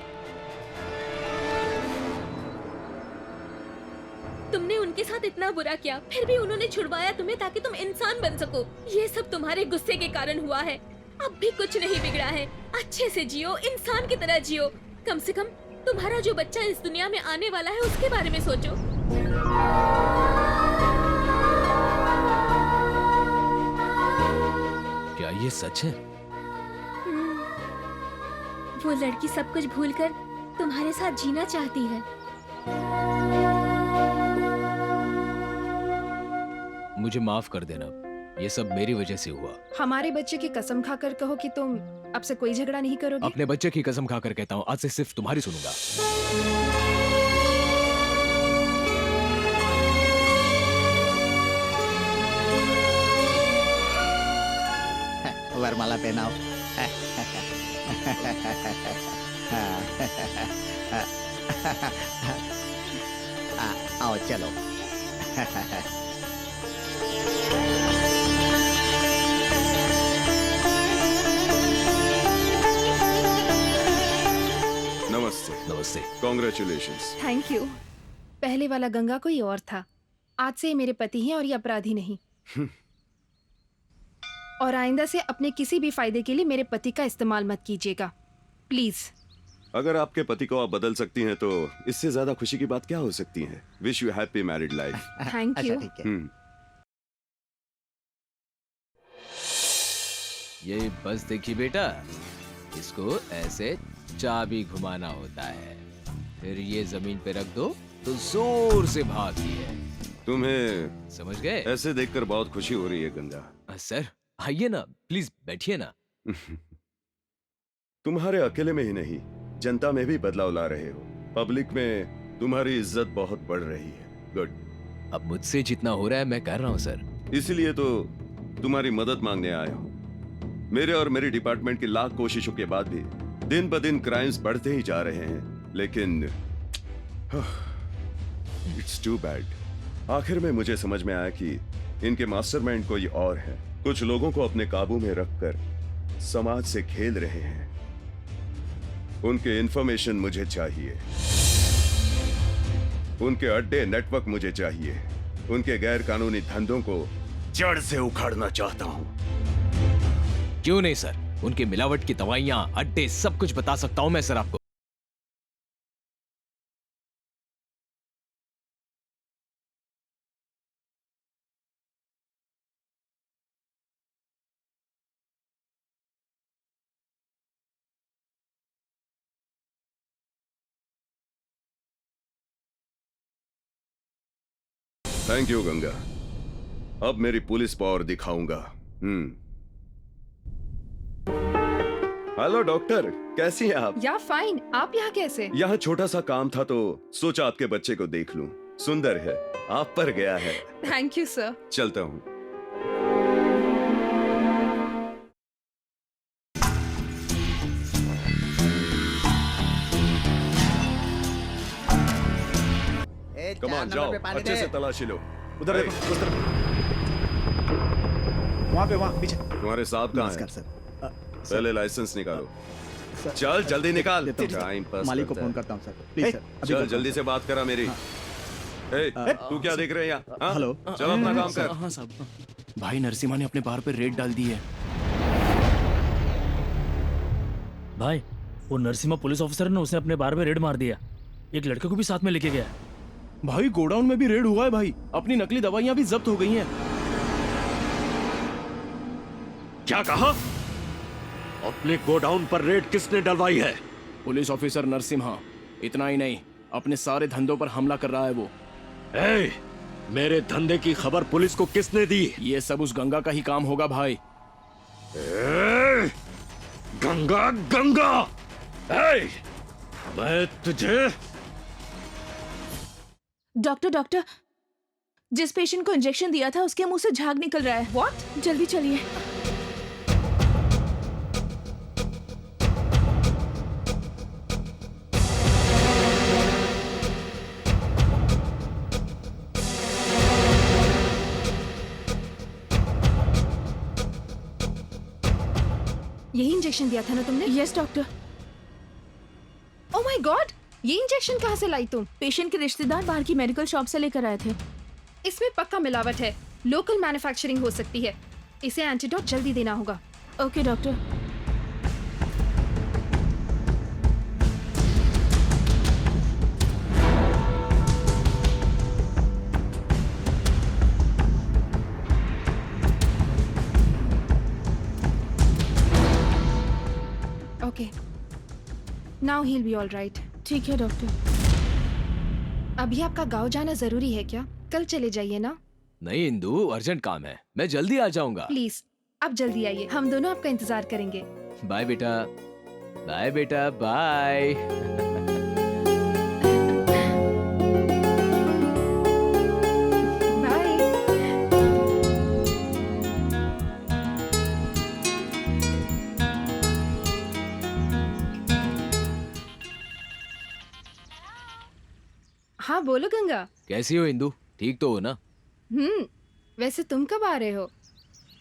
तुमने उनके साथ इतना बुरा किया, फिर भी उन्होंने छुड़वाया तुम्हें ताकि तुम इंसान बन सको। ये सब तुम्हारे गुस्से के कारण हुआ है। अब भी कुछ नहीं बिगड़ा है। अच्छे से जियो, इंसान की तरह जियो। कम से कम तुम्हारा जो बच्चा इस दुनिया में आने वाला है उसके बारे में सोचो। क्या ये सच है? वो लड़की सब कुछ भूलकर तुम्हारे साथ जीना चाहती है। मुझे माफ कर देना, ये सब मेरी वजह से हुआ। हमारे बच्चे की कसम खाकर कहो कि तुम अब से कोई झगड़ा नहीं करोगे। अपने बच्चे की कसम खाकर कहता हूँ, आज से सिर्फ तुम्हारी सुनूंगा। वरमाला पहनाओ। आओ चलो। नमस्ते। नमस्ते। कॉन्ग्रेचुलेशंस। Thank you. पहले वाला गंगा कोई और था, आज से ये मेरे पति हैं और ये अपराधी नहीं। और आइंदा से अपने किसी भी फायदे के लिए मेरे पति का इस्तेमाल मत कीजिएगा, प्लीज। अगर आपके पति को आप बदल सकती हैं तो इससे ज्यादा खुशी की बात क्या हो सकती है। Wish you happy married life. Thank you. ये बस देखिए बेटा, इसको ऐसे चाबी घुमाना होता है, फिर ये जमीन पे रख दो तो जोर से भागती है। तुम्हें समझ गए? ऐसे देखकर बहुत खुशी हो रही है गंगा। सर आइए ना, प्लीज बैठिए ना। तुम्हारे अकेले में ही नहीं, जनता में भी बदलाव ला रहे हो। पब्लिक में तुम्हारी इज्जत बहुत बढ़ रही है। गुड। अब मुझसे जितना हो रहा है मैं कर रहा हूँ सर। इसीलिए तो तुम्हारी मदद मांगने आया हूँ। मेरे और मेरी डिपार्टमेंट की लाख कोशिशों के बाद भी दिन ब दिन क्राइम्स बढ़ते ही जा रहे हैं, लेकिन इट्स टू बैड। आखिर में मुझे समझ में आया कि इनके मास्टरमाइंड कोई और है। कुछ लोगों को अपने काबू में रखकर समाज से खेल रहे हैं। उनके इंफॉर्मेशन मुझे चाहिए, उनके अड्डे नेटवर्क मुझे चाहिए, उनके गैर कानूनी धंधों को जड़ से उखाड़ना चाहता हूं। क्यों नहीं सर, उनके मिलावट की दवाइयां, अड्डे, सब कुछ बता सकता हूं मैं सर आपको। Thank you Ganga. अब मेरी पुलिस पावर दिखाऊंगा। हेलो डॉक्टर, कैसी हैं आप? या फाइन। आप यहाँ कैसे? यहाँ छोटा सा काम था तो सोचा आपके बच्चे को देख लूं। सुंदर है, आप पर गया है। Thank you sir. चलता हूँ। कमान जाओ, अच्छे से तलाशी लो। उधर देखो, उस तरफ। वहाँ पे, वहाँ पीछे। तुम्हारे साहब कहाँ हैं? सर। पहले लाइसेंस निकालो। चल जल्दी निकाल। टाइम पास मालिक को फोन करता हूँ सर, प्लीज सर। चल जल्दी से बात करा मेरी। तू क्या देख रहे हैं यहाँ? हेलो, चलो अपना काम कर। हाँ साहब। भाई नरसिम्हा ने अपने बार पे रेड डाल दी है। भाई वो नरसिम्हा पुलिस ऑफिसर ने उसने अपने बार में रेड मार दिया। एक लड़के को भी साथ में लेके गया। भाई गोडाउन में भी रेड हुआ है भाई, अपनी नकली दवाइयां भी जब्त हो गई हैं। क्या कहा? अपने गोडाउन पर रेड किसने डलवाई है? Police officer Narasimha. इतना ही नहीं, अपने सारे धंधों पर हमला कर रहा है वो। ए, मेरे धंधे की खबर पुलिस को किसने दी? ये सब उस गंगा का ही काम होगा भाई। ए, गंगा गंगा, ए, मैं तुझे। डॉक्टर डॉक्टर, जिस पेशेंट को इंजेक्शन दिया था उसके मुंह से झाग निकल रहा है। व्हाट? जल्दी चलिए। यही इंजेक्शन दिया था ना तुमने? Yes doctor. Oh my God, ये इंजेक्शन कहाँ से लाई तुम? पेशेंट के रिश्तेदार बाहर की मेडिकल शॉप से लेकर आए थे। इसमें पक्का मिलावट है, लोकल मैन्युफैक्चरिंग हो सकती है। इसे एंटीडोट जल्दी देना होगा। Okay doctor. Okay, now he will be all right. ठीक है डॉक्टर। अभी आपका गांव जाना जरूरी है क्या? कल चले जाइए ना। नहीं इंदु, अर्जेंट काम है, मैं जल्दी आ जाऊंगा। प्लीज आप जल्दी आइए, हम दोनों आपका इंतजार करेंगे। बाय बेटा, बाय बेटा, बाय। हाँ बोलो गंगा। कैसी हो इंदु, ठीक तो हो ना? वैसे तुम कब आ रहे हो?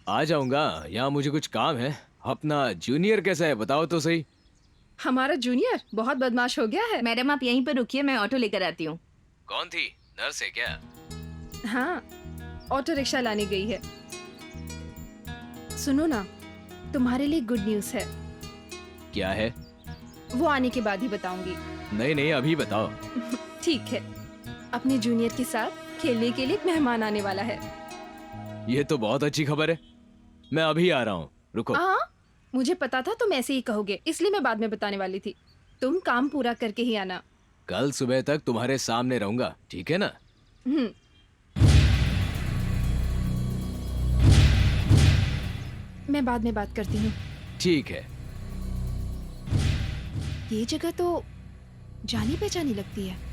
आ जाऊंगा, यहाँ मुझे कुछ काम है। अपना जूनियर कैसा है बताओ तो सही। हमारा जूनियर बहुत बदमाश हो गया है। मैडम आप यहीं पर रुकिए, मैं ऑटो लेकर आती हूँ। कौन थी, नर्स है क्या? हाँ, ऑटो रिक्शा लाने गई है। सुनो ना, तुम्हारे लिए गुड न्यूज है। क्या है? वो आने के बाद ही बताऊंगी। नहीं नहीं, अभी बताओ। ठीक है, अपने जूनियर के साथ खेलने के लिए मेहमान आने वाला है। ये तो बहुत अच्छी खबर है, मैं अभी आ रहा हूँ, रुको। हाँ, मुझे पता था तुम ऐसे ही कहोगे, इसलिए मैं बाद में बताने वाली थी। तुम काम पूरा करके ही आना। कल सुबह तक तुम्हारे सामने रहूंगा, ठीक है ना? मैं बाद में बात करती हूँ। ठीक है। ये जगह तो जानी पहचानी लगती है।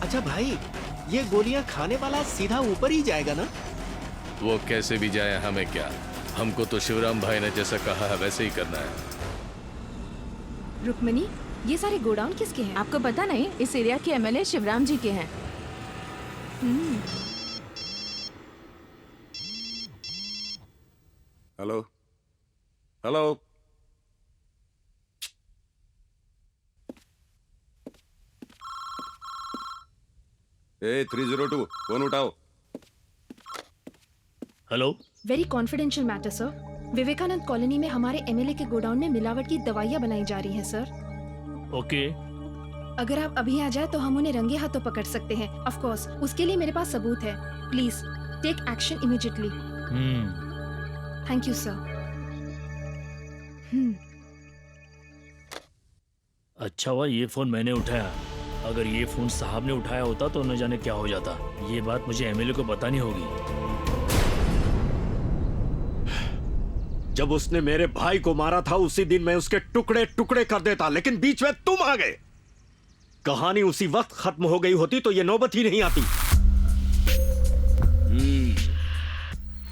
अच्छा भाई, ये गोलियां खाने वाला सीधा ऊपर ही जाएगा ना? वो कैसे भी जाए हमें क्या, हमको तो शिवराम भाई ने जैसा कहा है वैसे ही करना है। रुक्मणी, ये सारे गोडाउन किसके हैं? आपको पता नहीं, इस एरिया के एमएलए शिवराम जी के हैं। हेलो हेलो, ए 302, फोन उठाओ। Hello. Very confidential matter sir. Vivekanand colony में हमारे एमएलए के गोडाउन में मिलावट की दवाइयाँ बनाई जा रही हैं सर। ओके। अगर आप अभी आ जाए तो हम उन्हें रंगे हाथों पकड़ सकते हैं। ऑफ कोर्स, उसके लिए मेरे पास सबूत है। Please take action immediately. Thank you sir. अच्छा हुआ ये फोन मैंने उठाया, अगर ये फोन साहब ने उठाया होता तो न जाने क्या हो जाता। ये बात मुझे एमएलए को बतानी होगी। जब उसने मेरे भाई को मारा था उसी दिन मैं उसके टुकड़े टुकड़े कर देता, लेकिन बीच में तुम आ गए। कहानी उसी वक्त खत्म हो गई होती तो ये नौबत ही नहीं आती।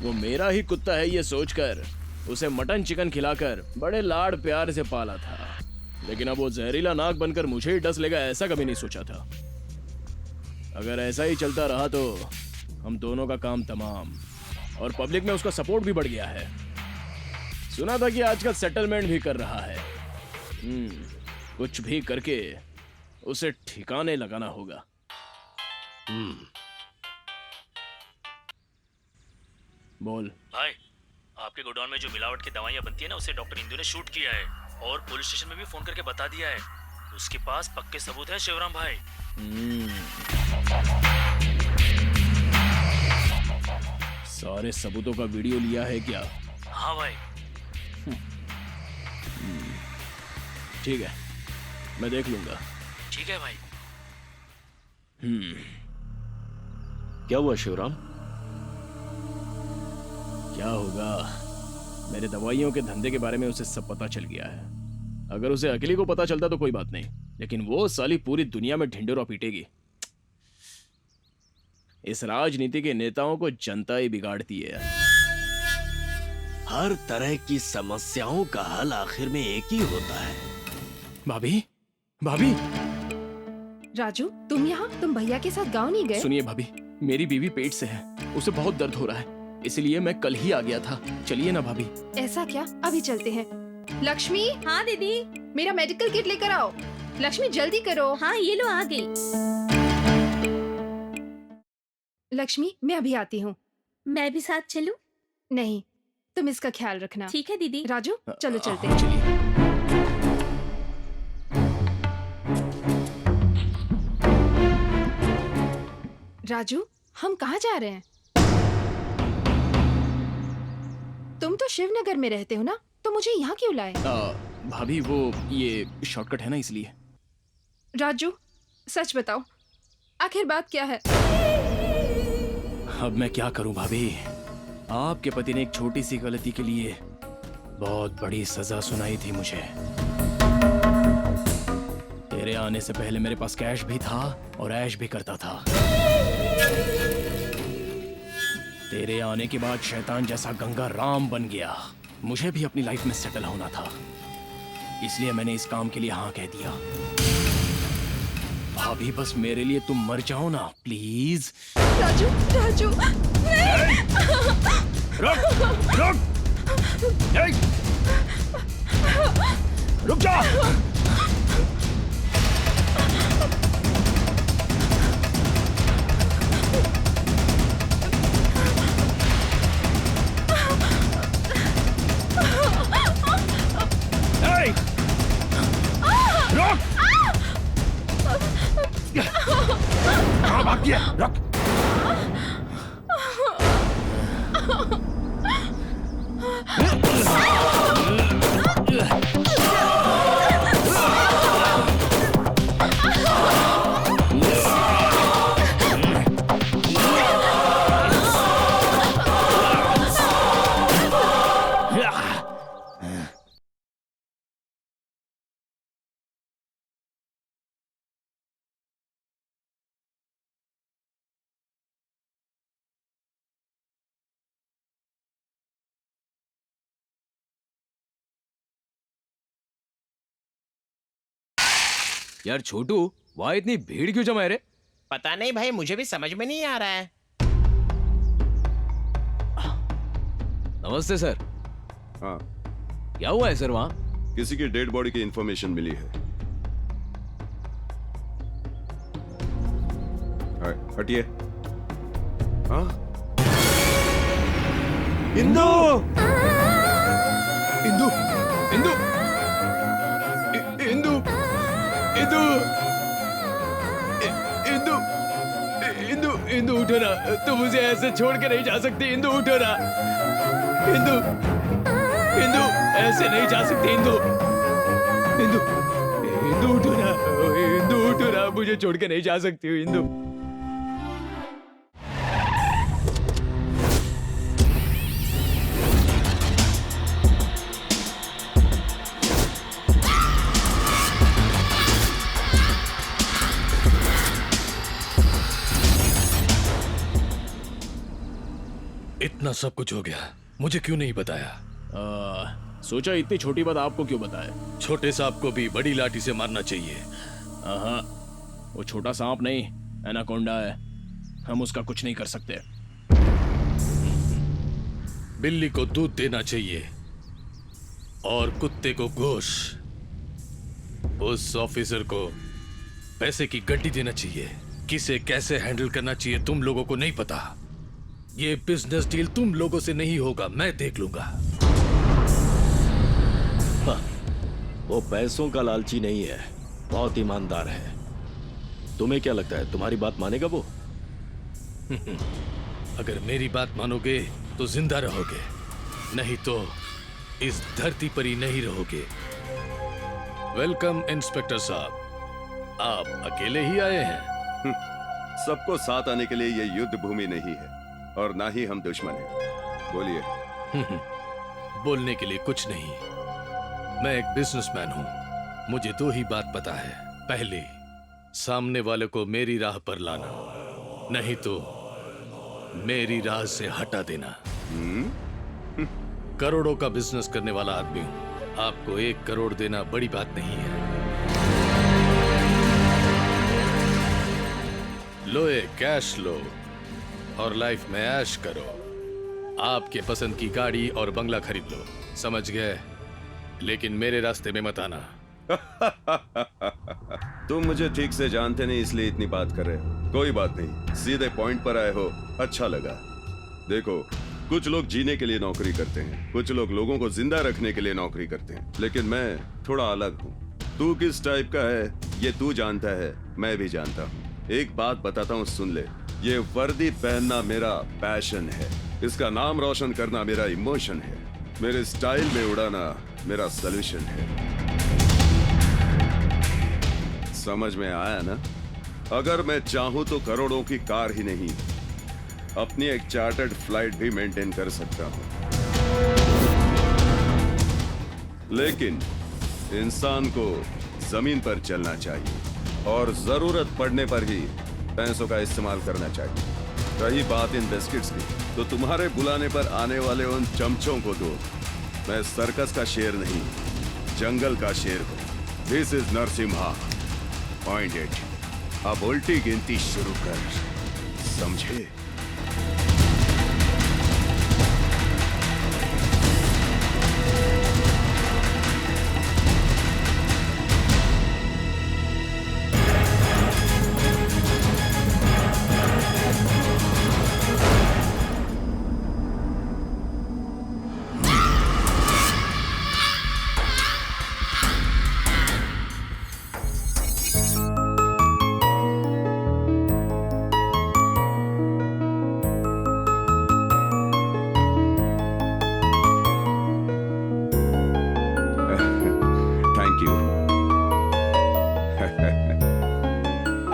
वो मेरा ही कुत्ता है ये सोचकर उसे मटन चिकन खिलाकर बड़े लाड़ प्यार से पाला था, लेकिन अब वो जहरीला नाक बनकर मुझे ही डस लेगा ऐसा कभी नहीं सोचा था। अगर ऐसा ही चलता रहा तो हम दोनों का काम तमाम, और पब्लिक में उसका सपोर्ट भी बढ़ गया है। सुना था कि आजकल सेटलमेंट भी कर रहा है। कुछ भी करके उसे ठिकाने लगाना होगा। बोल भाई, आपके गोडाउन में जो मिलावट की दवाइयाँ बनती है ना, उसे डॉक्टर इंदू ने शूट किया है और पुलिस स्टेशन में भी फोन करके बता दिया है। उसके पास पक्के सबूत है शिवराम भाई। सारे सबूतों का वीडियो लिया है क्या? हाँ भाई। ठीक है, मैं देख लूंगा। ठीक है भाई। क्या हुआ शिवराम? क्या होगा, मेरे दवाइयों के धंधे के बारे में उसे सब पता चल गया है। अगर उसे अकेले को पता चलता तो कोई बात नहीं, लेकिन वो साली पूरी दुनिया में ढिंडोरा पीटेगी। इस राजनीति के नेताओं को जनता ही बिगाड़ती है। हर तरह की समस्याओं का हल आखिर में एक ही होता है। भाभी, भाभी। राजू, तुम यहाँ? तुम भैया के साथ गाँव नहीं गए? सुनिए भाभी, मेरी बीवी पेट से है, उसे बहुत दर्द हो रहा है, इसलिए मैं कल ही आ गया था। चलिए ना भाभी। ऐसा क्या? अभी चलते हैं। लक्ष्मी। हाँ दीदी। मेरा मेडिकल किट लेकर आओ। लक्ष्मी जल्दी करो। हाँ ये लो, आ गई। लक्ष्मी, मैं अभी आती हूँ। मैं भी साथ चलूं? नहीं, तुम इसका ख्याल रखना। ठीक है दीदी। राजू चलो चलते हैं। राजू, हम कहाँ जा रहे हैं? तुम तो शिवनगर में रहते हो ना, तो मुझे यहाँ क्यों लाए? भाभी वो ये शॉर्टकट है ना, इसलिए। राजू सच बताओ, आखिर बात क्या है? अब मैं क्या करूं भाभी, आपके पति ने एक छोटी सी गलती के लिए बहुत बड़ी सजा सुनाई थी मुझे। तेरे आने से पहले मेरे पास कैश भी था और ऐश भी करता था। तेरे आने के बाद शैतान जैसा गंगा राम बन गया। मुझे भी अपनी लाइफ में सेटल होना था, इसलिए मैंने इस काम के लिए हाँ कह दिया। भाभी बस मेरे लिए तुम मर जाओ ना प्लीज। राजू, राजू रुक, रुक, रुक जा। रख। यार छोटू, वहां इतनी भीड़ क्यों जमा है रे? पता नहीं भाई, मुझे भी समझ में नहीं आ रहा है। नमस्ते सर। हाँ, क्या हुआ है सर वहां? किसी की डेड बॉडी की इंफॉर्मेशन मिली है। हटिए। हाँ? इंदु! इंदु! इंदु! इंदु! इंदु! इंदु! इंदु! इंदु उठो ना, तुम मुझे ऐसे छोड़ के नहीं जा सकती। इंदु उठो ना। इंदु! इंदु! ऐसे नहीं जा सकती इंदु। इंदु! इंदु उठो ना। इंदु उठो ना, मुझे छोड़ के नहीं जा सकती हो इंदु। इतना सब कुछ हो गया, मुझे क्यों नहीं बताया? सोचा इतनी छोटी बात आपको क्यों बताए। छोटे सांप को भी बड़ी लाठी से मारना चाहिए। हाँ, वो छोटा सांप नहीं, एनाकोंडा है, हम उसका कुछ नहीं कर सकते। बिल्ली को दूध देना चाहिए, और कुत्ते को गोश्त। उस ऑफिसर को पैसे की गड्डी देना चाहिए। किसे कैसे हैंडल करना चाहिए तुम लोगों को नहीं पता। ये बिजनेस डील तुम लोगों से नहीं होगा, मैं देख लूंगा। वो पैसों का लालची नहीं है, बहुत ईमानदार है। तुम्हें क्या लगता है तुम्हारी बात मानेगा वो? अगर मेरी बात मानोगे तो जिंदा रहोगे, नहीं तो इस धरती पर ही नहीं रहोगे। वेलकम इंस्पेक्टर साहब, आप अकेले ही आए हैं? सबको साथ आने के लिए ये युद्ध भूमि नहीं है और ना ही हम दुश्मन हैं। बोलिए। बोलने के लिए कुछ नहीं, मैं एक बिजनेसमैन हूं। मुझे दो ही बात पता है। पहले, सामने वाले को मेरी राह पर लाना, नहीं तो मेरी राह से हटा देना। करोड़ों का बिजनेस करने वाला आदमी हूं। आपको 1 करोड़ देना बड़ी बात नहीं है। लो ये कैश लो और लाइफ में ऐश करो। आपके पसंद की गाड़ी और बंगला खरीद लो, समझ गए? लेकिन मेरे रास्ते में मत आना। तुम मुझे ठीक से जानते नहीं इसलिए इतनी बात कर रहे हो। कोई बात नहीं, सीधे पॉइंट पर आए हो, अच्छा लगा। देखो, कुछ लोग जीने के लिए नौकरी करते हैं, कुछ लोग लोगों को जिंदा रखने के लिए नौकरी करते हैं, लेकिन मैं थोड़ा अलग हूँ। तू किस टाइप का है ये तू जानता है, मैं भी जानता हूँ। एक बात बताता हूँ, सुन ले। ये वर्दी पहनना मेरा पैशन है, इसका नाम रोशन करना मेरा इमोशन है, मेरे स्टाइल में उड़ाना मेरा सॉल्यूशन है। समझ में आया ना? अगर मैं चाहूं तो करोड़ों की कार ही नहीं, अपनी एक चार्टर्ड फ्लाइट भी मेंटेन कर सकता हूं। लेकिन इंसान को जमीन पर चलना चाहिए और जरूरत पड़ने पर ही पैसों का इस्तेमाल करना चाहिए। रही बात इन बिस्किट्स की, तो तुम्हारे बुलाने पर आने वाले उन चमचों को दो। मैं सर्कस का शेर नहीं, जंगल का शेर हूं। This is Narasimha. पॉइंट 8। अब उल्टी गिनती शुरू कर, समझे?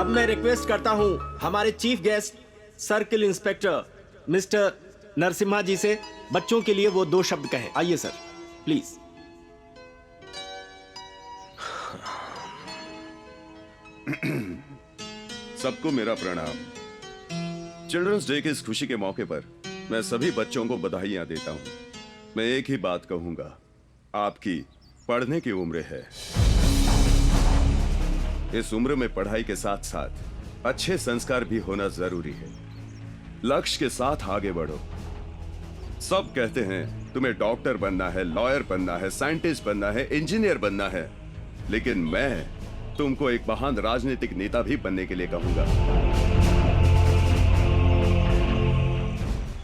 मैं रिक्वेस्ट करता हूं हमारे chief guest circle inspector mister Narasimha ji से बच्चों के लिए वो 2 शब्द कहें। आइए सर, प्लीज। सबको मेरा प्रणाम। चिल्ड्रंस डे की इस खुशी के मौके पर मैं सभी बच्चों को बधाइयां देता हूं। मैं एक ही बात कहूंगा, आपकी पढ़ने की उम्र है। इस उम्र में पढ़ाई के साथ साथ अच्छे संस्कार भी होना जरूरी है। लक्ष्य के साथ आगे बढ़ो। सब कहते हैं तुम्हें डॉक्टर बनना है, लॉयर बनना है, साइंटिस्ट बनना है, इंजीनियर बनना है, लेकिन मैं तुमको एक महान राजनीतिक नेता भी बनने के लिए कहूंगा,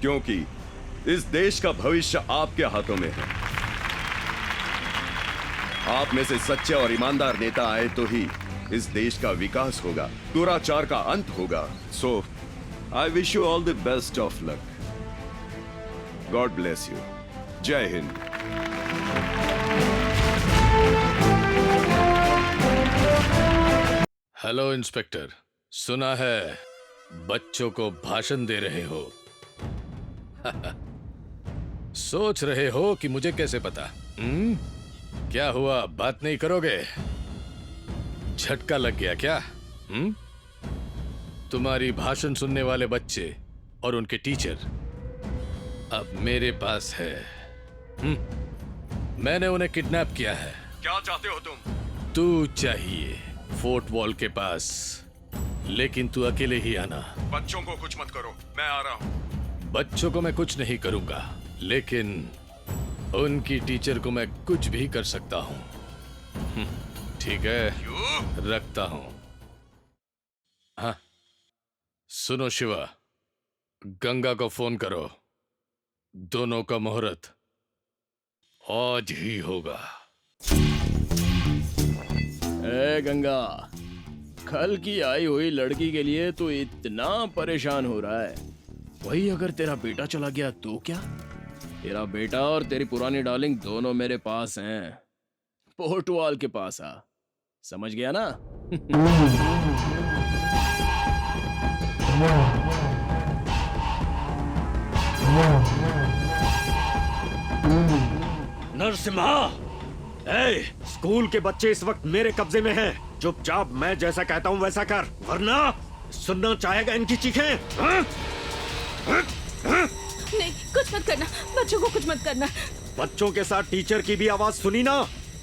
क्योंकि इस देश का भविष्य आपके हाथों में है। आप में से सच्चे और ईमानदार नेता आए तो ही इस देश का विकास होगा, दुराचार का अंत होगा। So I wish you all the best of luck. God bless you. जय हिंद। हेलो इंस्पेक्टर, सुना है बच्चों को भाषण दे रहे हो। सोच रहे हो कि मुझे कैसे पता? क्या हुआ, बात नहीं करोगे? झटका लग गया क्या? तुम्हारी भाषण सुनने वाले बच्चे और उनके टीचर अब मेरे पास है। मैंने उन्हें किडनैप किया है। क्या चाहते हो तुम? तू चाहिए फोर्ट वॉल के पास, लेकिन तू अकेले ही आना। बच्चों को कुछ मत करो, मैं आ रहा हूं। बच्चों को मैं कुछ नहीं करूंगा, लेकिन उनकी टीचर को मैं कुछ भी कर सकता हूँ। ठीक है, रखता हूँ। हाँ, सुनो शिवा, गंगा को फोन करो। दोनों का मुहूर्त आज ही होगा। ए गंगा, कल की आई हुई लड़की के लिए तू इतना परेशान हो रहा है। वही अगर तेरा बेटा चला गया तो क्या? तेरा बेटा और तेरी पुरानी डार्लिंग दोनों मेरे पास हैं। पोर्टवाल के पास आ, समझ गया ना? नरसिम्हा, ए, स्कूल के बच्चे इस वक्त मेरे कब्जे में हैं। चुपचाप मैं जैसा कहता हूँ वैसा कर, वरना सुनना चाहेगा इनकी चीखें। हाँ? नहीं, कुछ मत करना, बच्चों को कुछ मत करना। बच्चों के साथ टीचर की भी आवाज सुनी ना?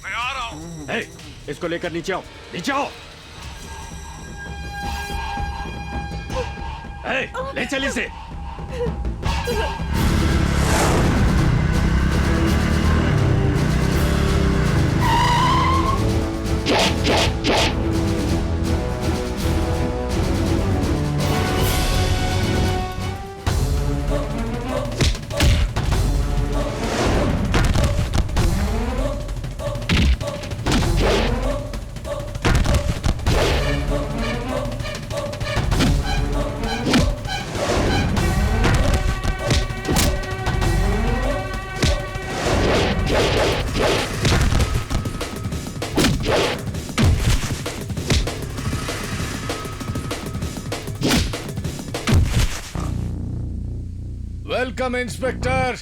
मैं आ रहा हूँ। इसको लेकर नीचे आओ, नीचे आओ। ले चल इसे। Welcome inspector.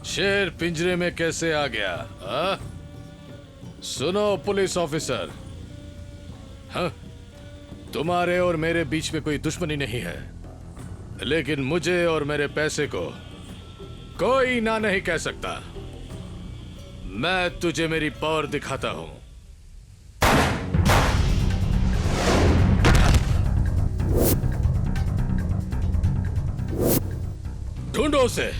शेर पिंजरे में कैसे आ गया? हा? सुनो पुलिस ऑफिसर, हाँ, तुम्हारे और मेरे बीच में कोई दुश्मनी नहीं है, लेकिन मुझे और मेरे पैसे को कोई ना नहीं कह सकता। मैं तुझे मेरी पावर दिखाता हूं। ढूंढो उसे।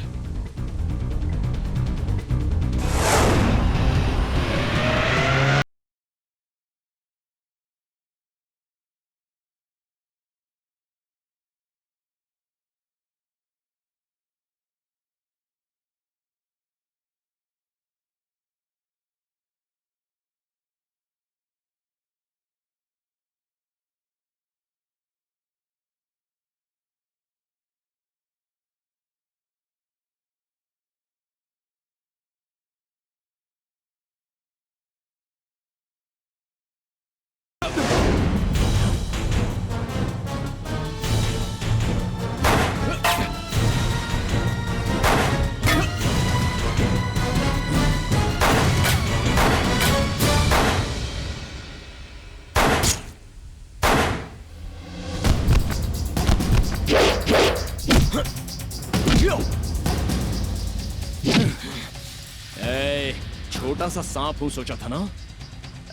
छोटा सा सांप हूं, सोचा था ना?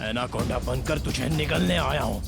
एनाकोंडा बनकर तुझे निगलने आया हूं।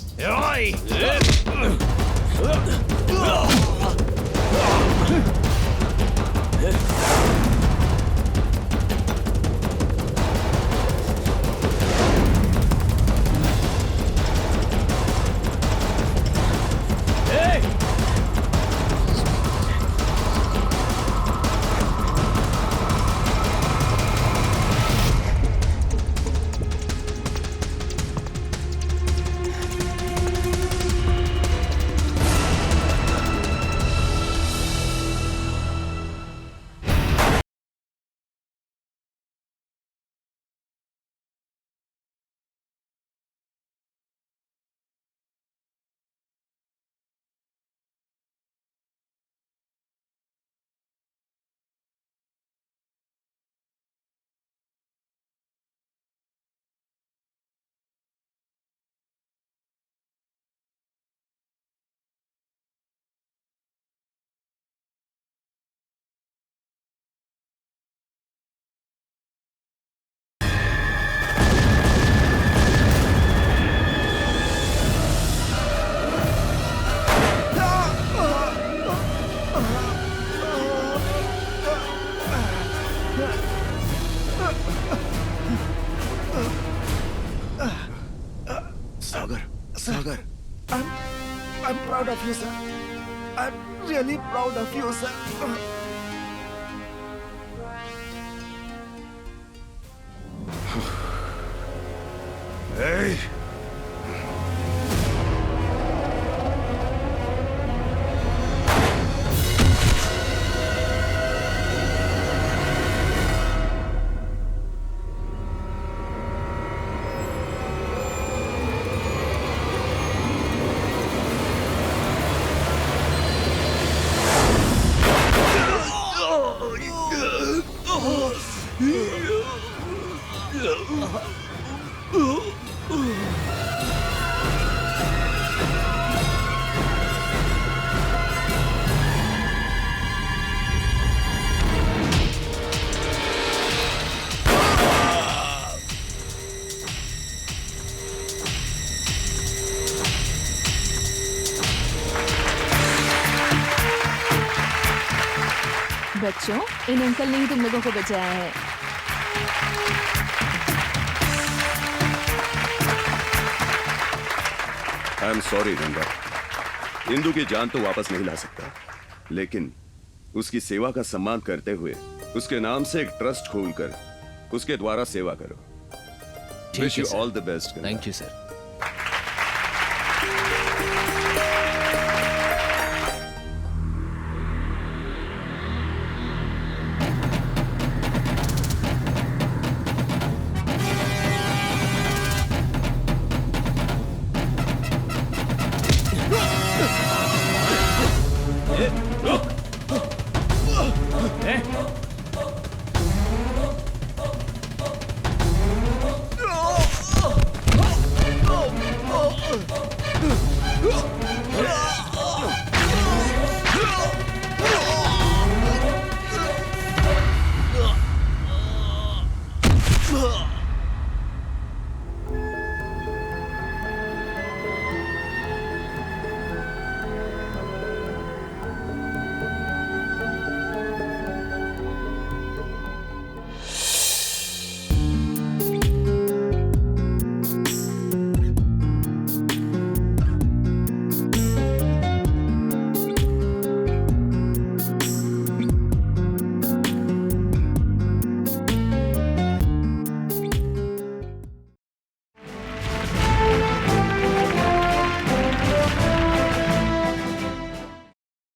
Sagar. I'm proud of you, sir. I'm really proud of you, sir. Hey! बच्चों, इन अंकल ने ही तुम लोगों को बचाया है। I am sorry Ganga, Indu की जान तो वापस नहीं ला सकता, लेकिन उसकी सेवा का सम्मान करते हुए उसके नाम से एक ट्रस्ट खोलकर उसके द्वारा सेवा करो। Wish you all the best. Thank you sir.